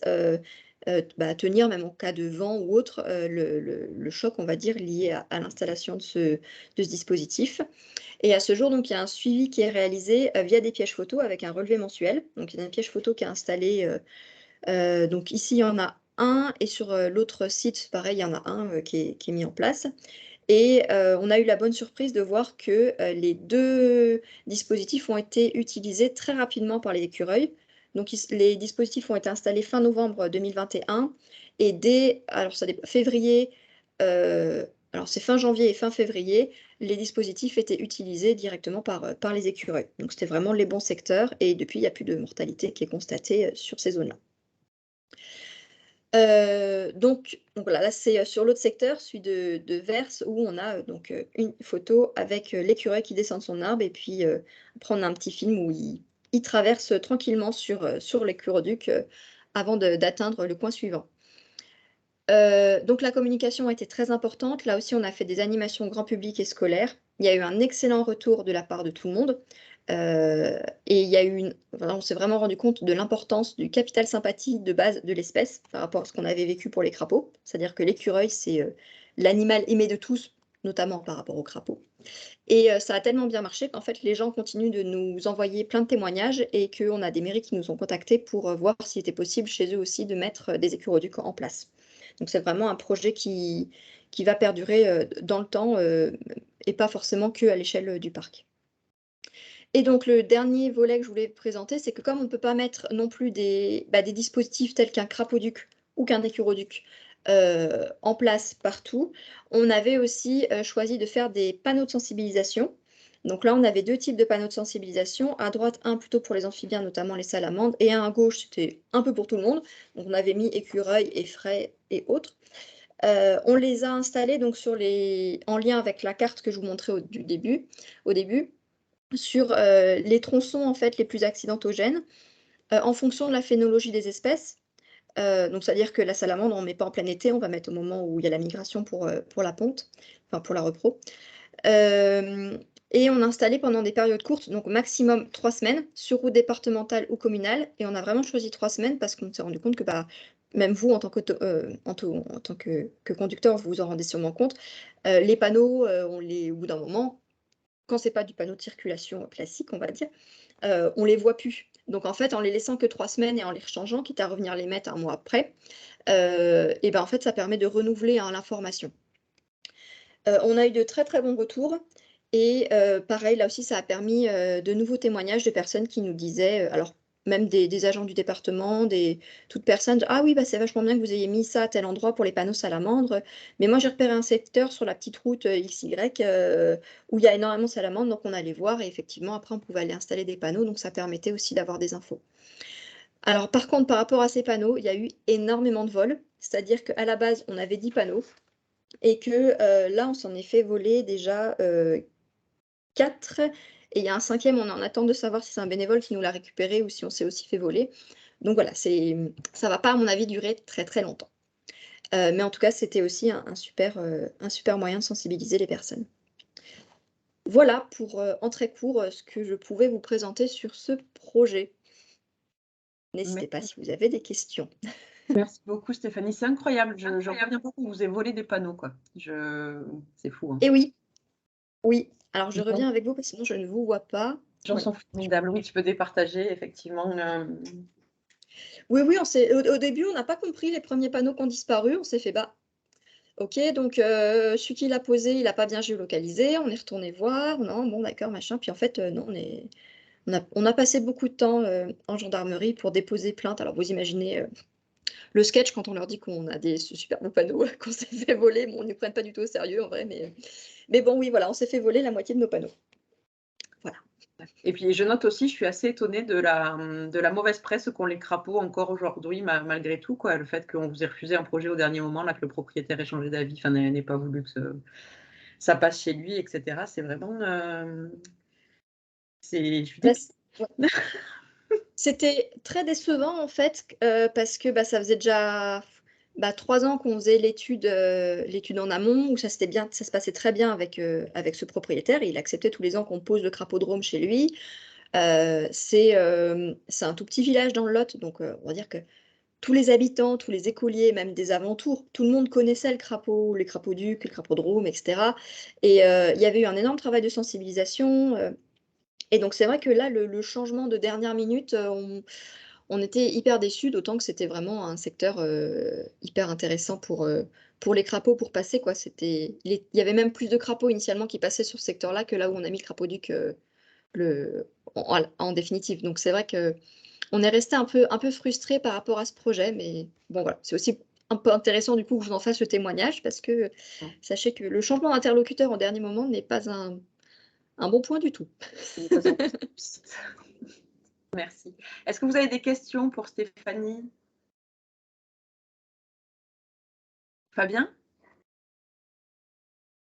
tenir même en cas de vent ou autre, le choc, on va dire, lié à l'installation de ce dispositif. Et à ce jour, donc, il y a un suivi qui est réalisé via des pièges photos avec un relevé mensuel. Donc, il y a un piège photo qui est installé. Donc, ici, il y en a un. Et sur l'autre site, pareil, il y en a un qui est mis en place. Et on a eu la bonne surprise de voir que les deux dispositifs ont été utilisés très rapidement par les écureuils. Donc, les dispositifs ont été installés fin novembre 2021. Et dès février, alors c'est fin janvier et fin février, les dispositifs étaient utilisés directement par les écureuils. Donc, c'était vraiment les bons secteurs. Et depuis, il n'y a plus de mortalité qui est constatée sur ces zones-là. Donc voilà, là c'est sur l'autre secteur, celui de Verse, où on a donc une photo avec l'écureuil qui descend de son arbre et puis après on a un petit film où il traverse tranquillement sur l'écuroduc avant d'atteindre le point suivant. Donc la communication a été très importante. Là aussi, on a fait des animations grand public et scolaires. Il y a eu un excellent retour de la part de tout le monde. Et il y a eu on s'est vraiment rendu compte de l'importance du capital sympathie de base de l'espèce par rapport à ce qu'on avait vécu pour les crapauds. C'est-à-dire que l'écureuil, c'est l'animal aimé de tous, notamment par rapport aux crapauds. Et ça a tellement bien marché qu'en fait, les gens continuent de nous envoyer plein de témoignages et qu'on a des mairies qui nous ont contactés pour voir s'il était possible chez eux aussi de mettre des écuroducs en place. Donc, c'est vraiment un projet qui va perdurer dans le temps et pas forcément qu'à l'échelle du parc. Et donc, le dernier volet que je voulais présenter, c'est que comme on ne peut pas mettre non plus des dispositifs tels qu'un crapauduc ou qu'un écuroduc en place partout, on avait aussi choisi de faire des panneaux de sensibilisation. Donc là, on avait deux types de panneaux de sensibilisation. À droite, un plutôt pour les amphibiens, notamment les salamandres, et un à gauche, c'était un peu pour tout le monde. Donc on avait mis écureuils, effraies et autres. On les a installés donc en lien avec la carte que je vous montrais au début. sur les tronçons en fait, les plus accidentogènes en fonction de la phénologie des espèces. Donc, c'est-à-dire que la salamandre, on ne met pas en plein été, on va mettre au moment où il y a la migration pour la ponte, enfin pour la repro. Et on a installé pendant des périodes courtes, donc maximum 3 semaines, sur route départementale ou communale. Et on a vraiment choisi 3 semaines parce qu'on s'est rendu compte que même vous, en tant que conducteur, vous vous en rendez sûrement compte, les panneaux, au bout d'un moment, quand ce n'est pas du panneau de circulation classique, on va dire, on ne les voit plus. Donc en fait, en les laissant que 3 semaines et en les rechangeant, quitte à revenir les mettre un mois après, et en fait, ça permet de renouveler l'information. On a eu de très très bons retours et pareil, là aussi, ça a permis de nouveaux témoignages de personnes qui nous disaient, alors même des agents du département, toute personne, ah oui, c'est vachement bien que vous ayez mis ça à tel endroit pour les panneaux salamandres, mais moi j'ai repéré un secteur sur la petite route XY où il y a énormément de salamandres, donc on allait voir et effectivement après on pouvait aller installer des panneaux, donc ça permettait aussi d'avoir des infos. Alors par contre, par rapport à ces panneaux, il y a eu énormément de vols, c'est-à-dire qu'à la base on avait 10 panneaux, et que là, on s'en est fait voler déjà 4. Et il y a un 5e, on est en attente de savoir si c'est un bénévole qui nous l'a récupéré ou si on s'est aussi fait voler. Donc voilà, ça ne va pas, à mon avis, durer très très longtemps. Mais en tout cas, c'était aussi un super moyen de sensibiliser les personnes. Voilà pour, en très court, ce que je pouvais vous présenter sur ce projet. N'hésitez pas si vous avez des questions. Merci beaucoup Stéphanie, c'est incroyable. Je ne reviens pas qu'on vous ait volé des panneaux, quoi. C'est fou. Hein. Et oui. Alors je reviens avec vous parce que sinon je ne vous vois pas. J'en sont formidables. Oui, tu peux départager effectivement. Oui, au début, on n'a pas compris les premiers panneaux qui ont disparu. On s'est fait, ok, donc celui qui l'a posé, il n'a pas bien géolocalisé. On est retourné voir. Non, bon, d'accord, machin. Puis en fait, non, on a passé beaucoup de temps en gendarmerie pour déposer plainte. Alors vous imaginez le sketch quand on leur dit qu'on a des super bons panneaux qu'on s'est fait voler. Bon, ils ne nous prennent pas du tout au sérieux en vrai, mais bon, oui, voilà, on s'est fait voler la moitié de nos panneaux. Voilà. Et puis je note aussi, je suis assez étonnée de la mauvaise presse qu'ont les crapauds encore aujourd'hui, malgré tout, quoi. Le fait qu'on vous ait refusé un projet au dernier moment, là, que le propriétaire ait changé d'avis, enfin, n'ait pas voulu que ça passe chez lui, etc. C'est vraiment... C'était très décevant en fait, parce que ça faisait déjà 3 ans qu'on faisait l'étude en amont, où ça se passait très bien avec ce propriétaire, et il acceptait tous les ans qu'on pose le crapaudrome chez lui. C'est un tout petit village dans le Lot, donc on va dire que tous les habitants, tous les écoliers, même des alentours, tout le monde connaissait le crapaud, les crapauducs, le crapaudrome, etc. Et il y avait eu un énorme travail de sensibilisation. Et donc c'est vrai que là, le changement de dernière minute, on était hyper déçus, d'autant que c'était vraiment un secteur hyper intéressant pour les crapauds pour passer, quoi. Il y avait même plus de crapauds initialement qui passaient sur ce secteur-là que là où on a mis le crapauduc en définitive. Donc c'est vrai qu'on est resté un peu frustré par rapport à ce projet, mais bon voilà, c'est aussi un peu intéressant du coup que je vous en fasse le témoignage, parce que sachez que le changement d'interlocuteur en dernier moment n'est pas un bon point du tout. Merci. Est-ce que vous avez des questions pour Stéphanie? Fabien?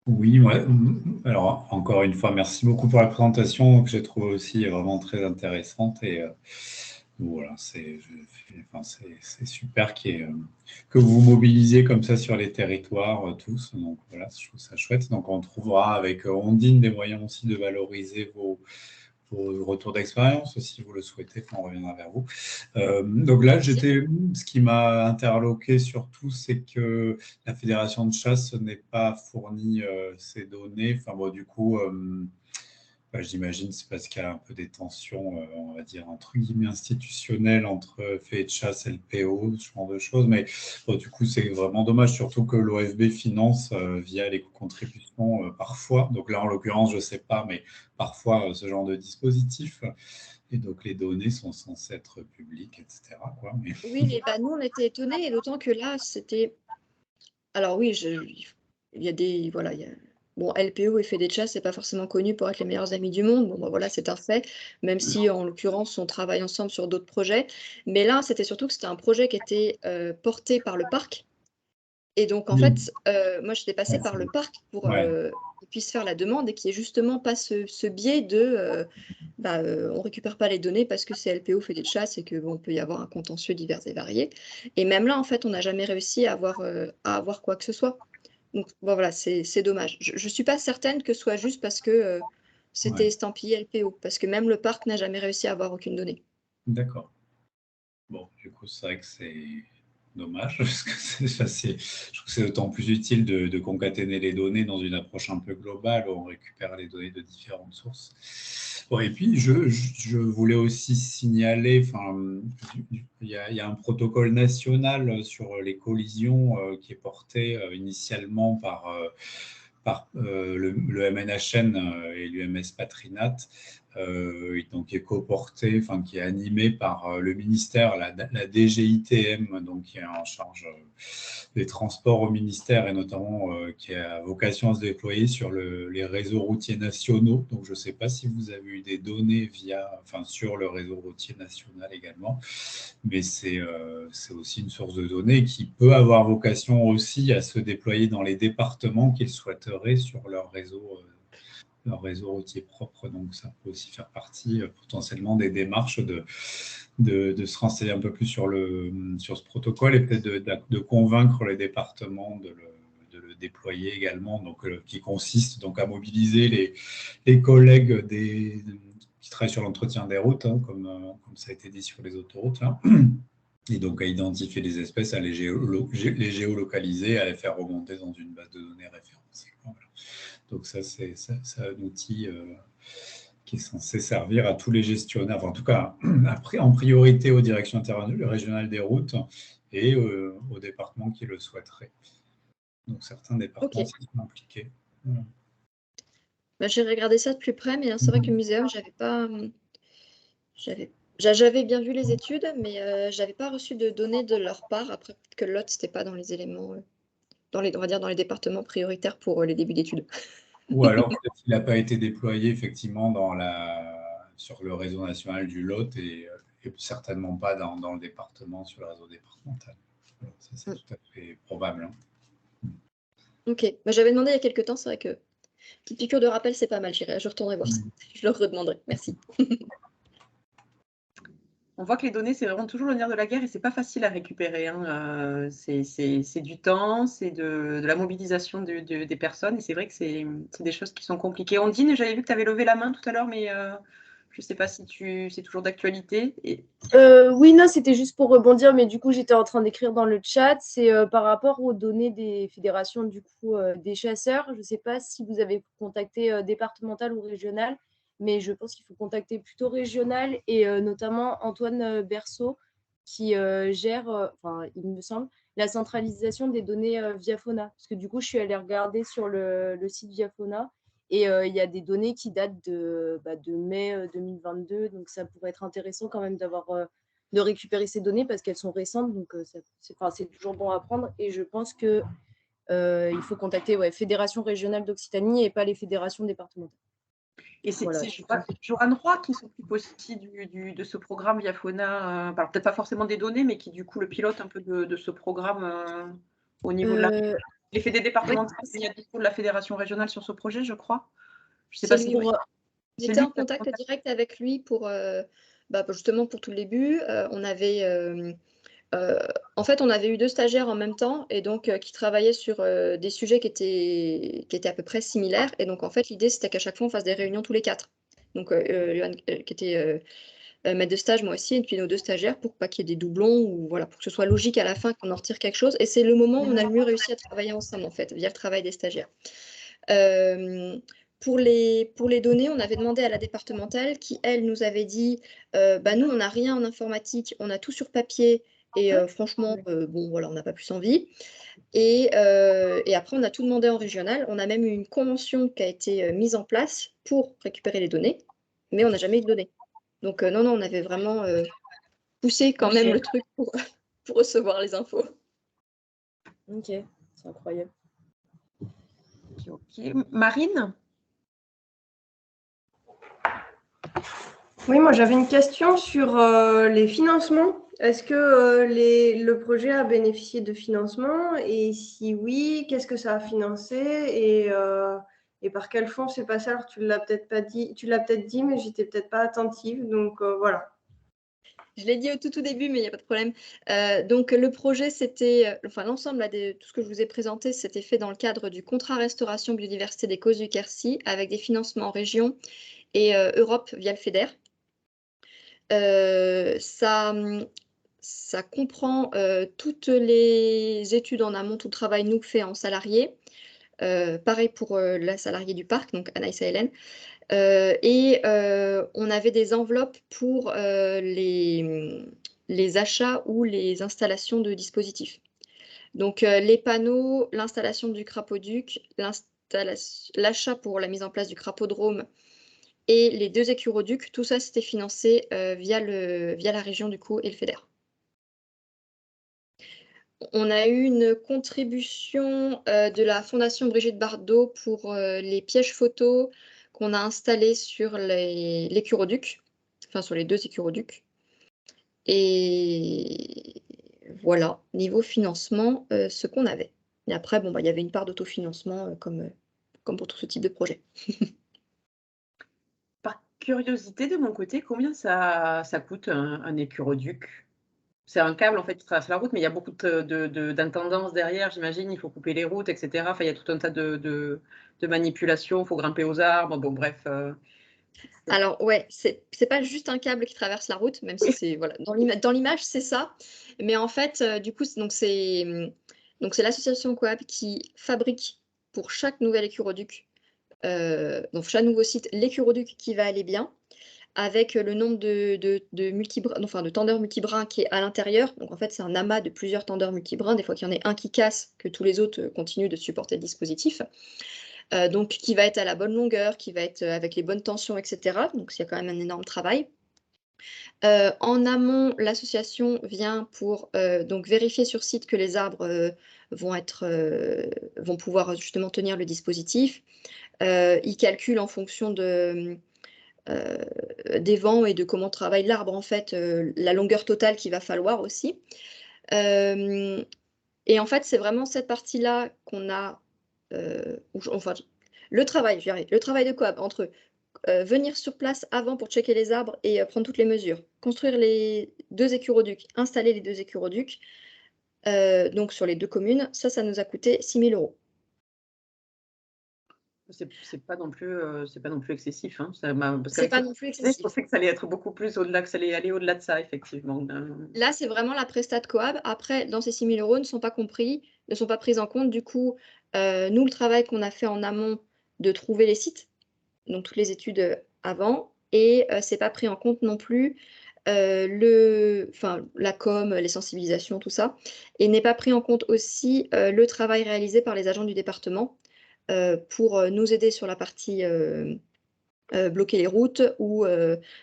Oui, ouais. Alors, encore une fois, merci beaucoup pour la présentation que j'ai trouvée aussi vraiment très intéressante. Et voilà, c'est super que vous vous mobilisiez comme ça sur les territoires tous. Donc voilà, je trouve ça chouette. Donc on trouvera avec Ondine des moyens aussi de valoriser vos retours d'expérience, si vous le souhaitez, on reviendra vers vous. Donc là, ce qui m'a interloqué surtout, c'est que la Fédération de chasse n'est pas fourni ces données. Enfin bon, du coup, j'imagine c'est parce qu'il y a un peu des tensions, on va dire, entre guillemets institutionnelles entre Fédé de chasse et le PO, ce genre de choses. Mais bon, du coup, c'est vraiment dommage, surtout que l'OFB finance via les contributions parfois. Donc là, en l'occurrence, je ne sais pas, mais parfois ce genre de dispositif. Et donc, les données sont censées être publiques, etc. Quoi. Mais... Oui, nous, on était étonnés, et d'autant que là, c'était... Alors oui, il y a des... Voilà, Bon, LPO et Fédé de chasse, c'est pas forcément connu pour être les meilleurs amis du monde. Bon, voilà, c'est un fait, même si, en l'occurrence, on travaille ensemble sur d'autres projets. Mais là, c'était surtout que c'était un projet qui était porté par le parc. Et donc, en fait, moi, j'étais passée par le parc pour qu'ils puissent faire la demande et qu'il n'y ait justement pas ce biais de on récupère pas les données parce que CLPO fait des chasses et qu'il peut y avoir un contentieux divers et variés. Et même là, en fait, on n'a jamais réussi à avoir quoi que ce soit. Donc, bon, voilà, c'est dommage. Je ne suis pas certaine que ce soit juste parce que c'était estampillé LPO, parce que même le parc n'a jamais réussi à avoir aucune donnée. D'accord. Bon, du coup, c'est vrai que c'est dommage, parce que je trouve que c'est d'autant plus utile de concaténer les données dans une approche un peu globale où on récupère les données de différentes sources. Bon, et puis, je voulais aussi signaler, il y a un protocole national sur les collisions qui est porté initialement par le MNHN et l'UMS Patrinat, donc qui est coporté, qui est animé par le ministère, la DGITM, donc qui est en charge des transports au ministère et notamment qui a vocation à se déployer sur les réseaux routiers nationaux. Donc je ne sais pas si vous avez eu des données sur le réseau routier national également, mais c'est aussi une source de données qui peut avoir vocation aussi à se déployer dans les départements qu'ils souhaiteraient sur leur réseau routier propre. Donc, ça peut aussi faire partie potentiellement des démarches de se renseigner un peu plus sur ce protocole et peut-être de convaincre les départements de le déployer également, donc, qui consiste donc à mobiliser les collègues qui travaillent sur l'entretien des routes, comme ça a été dit sur les autoroutes, là. Et donc à identifier les espèces, à les géolocaliser, à les faire remonter dans une base de données référencée. Voilà. Donc ça, c'est un outil qui est censé servir à tous les gestionnaires, enfin, en tout cas en priorité aux directions interrégionales des routes et aux départements qui le souhaiteraient. Donc certains départements sont impliqués. Voilà. J'ai regardé ça de plus près, mais c'est vrai que le muséum, j'avais bien vu les études, mais je n'avais pas reçu de données de leur part. Après, peut-être que l'autre, c'était pas dans les éléments, on va dire dans les départements prioritaires pour les débuts d'études. Ou alors peut-être qu'il n'a pas été déployé effectivement sur le réseau national du Lot et certainement pas dans le département, sur le réseau départemental. Alors, ça, c'est tout à fait probable. Ok, j'avais demandé il y a quelques temps, c'est vrai que petite piqûre de rappel, c'est pas mal, je retournerai voir ça. Je leur redemanderai, merci. On voit que les données, c'est vraiment toujours le nerf de la guerre et c'est pas facile à récupérer. C'est du temps, c'est de la mobilisation des personnes et c'est vrai que c'est des choses qui sont compliquées. Ondine, j'avais vu que tu avais levé la main tout à l'heure, mais je ne sais pas si c'est toujours d'actualité. Oui, non, c'était juste pour rebondir, mais du coup, j'étais en train d'écrire dans le chat. C'est par rapport aux données des fédérations du coup, des chasseurs. Je ne sais pas si vous avez contacté départemental ou régional, mais je pense qu'il faut contacter plutôt régional et notamment Antoine Berceau qui gère, il me semble, la centralisation des données via Fauna. Parce que du coup, je suis allée regarder sur le site via Fauna. Et il y a des données qui datent de mai 2022, donc ça pourrait être intéressant quand même de récupérer ces données parce qu'elles sont récentes, donc c'est toujours bon à prendre. Et je pense qu'il faut contacter Fédération régionale d'Occitanie et pas les fédérations départementales. Et c'est Johan Roy qui s'occupe aussi de ce programme via Fauna, alors peut-être pas forcément des données, mais qui du coup le pilote un peu de ce programme au niveau de les fédés départementales. Il y a du coup de la fédération régionale sur ce projet, je crois. Je sais pas si j'étais en contact direct avec lui pour justement pour tout le début. On avait en fait, on avait eu 2 stagiaires en même temps et donc qui travaillaient sur des sujets qui étaient à peu près similaires. Et donc, en fait, l'idée, c'était qu'à chaque fois, on fasse des réunions tous les 4. Donc, Johan, qui était maître de stage, moi aussi, et puis nos 2 stagiaires, pour pas qu'il y ait des doublons ou voilà, pour que ce soit logique à la fin qu'on en retire quelque chose. Et c'est le moment où on a le mieux réussi à travailler ensemble, en fait, via le travail des stagiaires. Pour les données, on avait demandé à la départementale qui, elle, nous avait dit nous, on n'a rien en informatique, on a tout sur papier. Et franchement, voilà, on n'a pas plus envie. Et après, on a tout demandé en régional. On a même eu une convention qui a été mise en place pour récupérer les données, mais on n'a jamais eu de données. Donc, non, on avait vraiment poussé quand même le truc pour recevoir les infos. Ok, c'est incroyable. Ok. Marine ? Oui, moi j'avais une question sur les financements. Est-ce que le projet a bénéficié de financement? Et si oui, qu'est-ce que ça a financé? Et par quel fonds c'est passé? Alors, tu l'as peut-être pas dit, tu l'as peut-être dit, mais j'étais peut-être pas attentive. Donc, voilà. Je l'ai dit au tout début, mais il n'y a pas de problème. Donc, le projet, c'était, enfin, l'ensemble de tout ce que je vous ai présenté, c'était fait dans le cadre du contrat restauration biodiversité des Causes du Quercy, avec des financements en région et Europe via le FEDER. Ça comprend toutes les études en amont, tout le travail nous fait en salarié. Pareil pour la salariée du parc, donc Anaïs et Hélène. On avait des enveloppes pour les achats ou les installations de dispositifs. Donc les panneaux, l'installation du crapauduc, l'achat pour la mise en place du crapaudrome et les 2 écuroducs, tout ça c'était financé via la région du coup et le FEDER. On a eu une contribution de la Fondation Brigitte Bardot pour les pièges photos qu'on a installés sur l'écuroduc, enfin sur les 2 écuroducs. Et voilà, niveau financement, ce qu'on avait. Et après, bon, il y avait une part d'autofinancement comme pour tout ce type de projet. Par curiosité, de mon côté, combien ça coûte un écuroduc? C'est un câble en fait qui traverse la route, mais il y a beaucoup d'intendances derrière, j'imagine. Il faut couper les routes, etc. Enfin, il y a tout un tas de manipulations. Il faut grimper aux arbres. Bon, bref. Alors ouais, c'est pas juste un câble qui traverse la route, même si c'est voilà, dans l'image c'est ça. Mais en fait, du coup, c'est l'association Coop qui fabrique pour chaque nouvel écuroduc, donc chaque nouveau site, l'écuroduc qui va aller bien, avec le nombre de tendeurs multibrins qui est à l'intérieur. Donc en fait, c'est un amas de plusieurs tendeurs multibrins. Des fois qu'il y en ait un qui casse, que tous les autres continuent de supporter le dispositif. Donc qui va être à la bonne longueur, qui va être avec les bonnes tensions, etc. Donc il y a quand même un énorme travail. En amont, l'association vient pour donc vérifier sur site que les arbres vont pouvoir justement tenir le dispositif. Ils calculent en fonction des vents et de comment travaille l'arbre, en fait, la longueur totale qu'il va falloir aussi. Et en fait, c'est vraiment cette partie-là qu'on a, enfin, le travail de coop entre venir sur place avant pour checker les arbres et prendre toutes les mesures, construire les 2 écuroducs, installer les 2 écuroducs, donc sur les 2 communes, ça nous a coûté 6 000 €. C'est pas non plus excessif. Hein. C'est pas non plus excessif. Je pensais que ça allait être beaucoup plus au-delà, que ça allait aller au-delà de ça, effectivement. Là, c'est vraiment la prestat de coop. Après, dans ces 6 000 € ne sont pas pris en compte. Du coup, nous, le travail qu'on a fait en amont de trouver les sites, donc toutes les études avant, et c'est pas pris en compte non plus la com, les sensibilisations, tout ça, et n'est pas pris en compte aussi le travail réalisé par les agents du département pour nous aider sur la partie bloquer les routes ou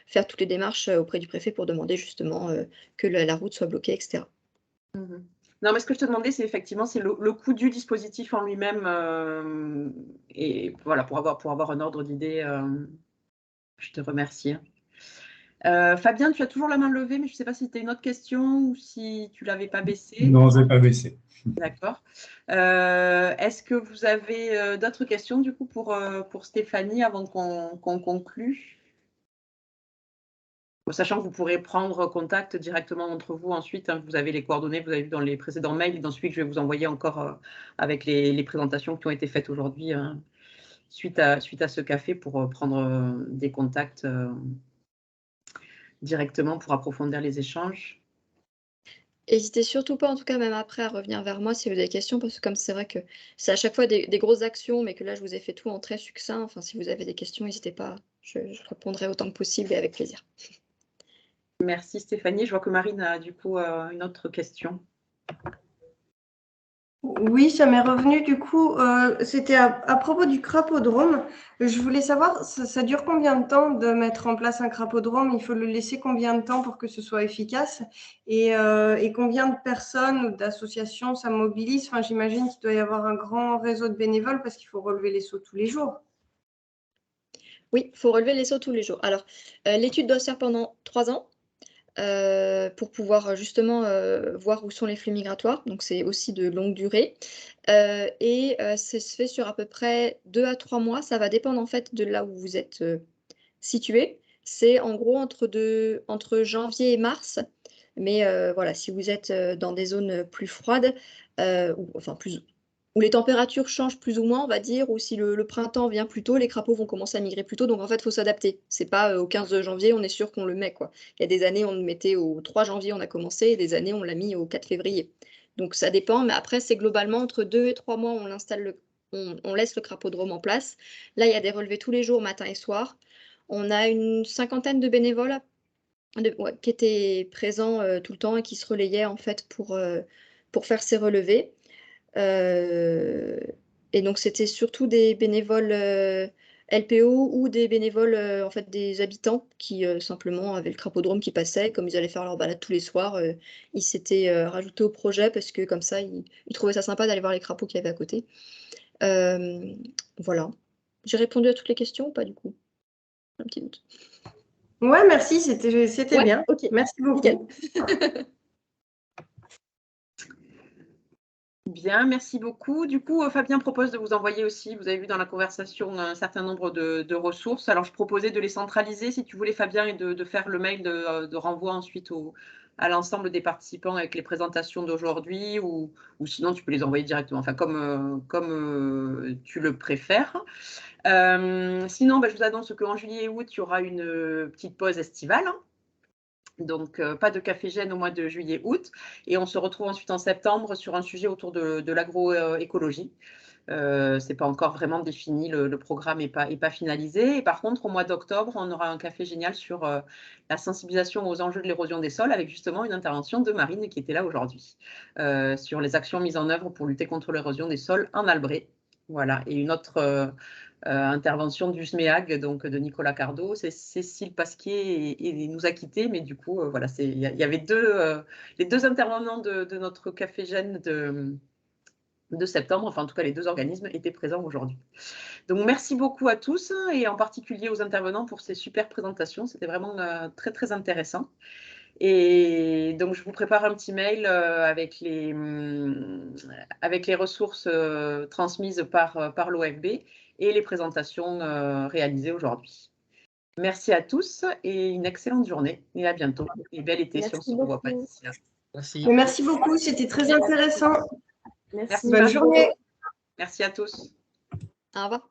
faire toutes les démarches auprès du préfet pour demander justement que la route soit bloquée, etc. Non, mais ce que je te demandais, c'est effectivement le coût du dispositif en lui-même. Et voilà, pour avoir un ordre d'idée, je te remercie. Fabien, tu as toujours la main levée, mais je ne sais pas si tu as une autre question ou si tu ne l'avais pas baissée. Non, je n'ai pas baissé. D'accord. Est-ce que vous avez d'autres questions du coup pour Stéphanie avant qu'on conclue? Sachant que vous pourrez prendre contact directement entre vous ensuite. Hein, vous avez les coordonnées, vous avez vu dans les précédents mails, et dans celui que je vais vous envoyer encore avec les présentations qui ont été faites aujourd'hui suite à ce café pour prendre des contacts directement pour approfondir les échanges. N'hésitez surtout pas, en tout cas, même après, à revenir vers moi si vous avez des questions, parce que comme c'est vrai que c'est à chaque fois des grosses actions, mais que là, je vous ai fait tout en très succinct. Enfin, si vous avez des questions, n'hésitez pas. Je répondrai autant que possible et avec plaisir. Merci Stéphanie. Je vois que Marine a du coup une autre question. Oui, ça m'est revenu du coup. C'était à propos du crapodrome. Je voulais savoir, ça dure combien de temps de mettre en place un crapodrome? Il faut le laisser combien de temps pour que ce soit efficace? Et combien de personnes ou d'associations ça mobilise? Enfin, j'imagine qu'il doit y avoir un grand réseau de bénévoles parce qu'il faut relever les seaux tous les jours. Oui, il faut relever les seaux tous les jours. Alors, l'étude doit se faire pendant 3 ans. pour pouvoir justement voir où sont les flux migratoires. Donc, c'est aussi de longue durée. Ça se fait sur à peu près 2 à 3 mois. Ça va dépendre en fait de là où vous êtes situé. C'est en gros entre janvier et mars. Mais voilà, si vous êtes dans des zones plus froides, où les températures changent plus ou moins, on va dire, ou si le printemps vient plus tôt, les crapauds vont commencer à migrer plus tôt. Donc en fait, il faut s'adapter. C'est pas au 15 janvier, on est sûr qu'on le met, quoi. Il y a des années, on le mettait au 3 janvier, on a commencé, et des années, on l'a mis au 4 février. Donc ça dépend, mais après, c'est globalement entre 2 et 3 mois, on laisse le crapaudrome en place. Là, il y a des relevés tous les jours, matin et soir. On a une 50aine de bénévoles qui étaient présents tout le temps et qui se relayaient en fait pour faire ces relevés. Et donc c'était surtout des bénévoles LPO ou des bénévoles en fait des habitants qui simplement avaient le crapaudrome qui passait, comme ils allaient faire leur balade tous les soirs, ils s'étaient rajoutés au projet parce que comme ça ils trouvaient ça sympa d'aller voir les crapauds qu'il y avait à côté. Voilà. J'ai répondu à toutes les questions ou pas du coup? Un petit doute. Ouais, merci, c'était Ouais, bien. ok. Merci beaucoup. Nickel. Bien, merci beaucoup. Du coup, Fabien propose de vous envoyer aussi, vous avez vu dans la conversation, un certain nombre de ressources. Alors, je proposais de les centraliser, si tu voulais, Fabien, et de faire le mail de renvoi ensuite à l'ensemble des participants avec les présentations d'aujourd'hui, ou sinon, tu peux les envoyer directement, enfin, comme tu le préfères. Sinon, je vous annonce qu'en juillet et août, il y aura une petite pause estivale. Donc, pas de café gêne au mois de juillet-août. Et on se retrouve ensuite en septembre sur un sujet autour de l'agroécologie. Ce n'est pas encore vraiment défini, le programme n'est pas finalisé. Et par contre, au mois d'octobre, on aura un café génial sur la sensibilisation aux enjeux de l'érosion des sols, avec justement une intervention de Marine qui était là aujourd'hui, sur les actions mises en œuvre pour lutter contre l'érosion des sols en Albret. Voilà, et une autre intervention du SMEAG, donc de Nicolas Cardot. C'est Cécile Pasquier et nous a quittés, mais du coup, voilà, il y avait les deux intervenants de notre café gêne de septembre, enfin en tout cas les deux organismes étaient présents aujourd'hui. Donc merci beaucoup à tous et en particulier aux intervenants pour ces super présentations, c'était vraiment très très intéressant. Et donc je vous prépare un petit mail avec les ressources transmises par l'OFB et les présentations réalisées aujourd'hui. Merci à tous et une excellente journée et à bientôt. Et bel été si on ne se revoit pas d'ici là. Merci. Merci beaucoup, c'était très intéressant. Merci. Bonne journée. Merci à tous. Au revoir.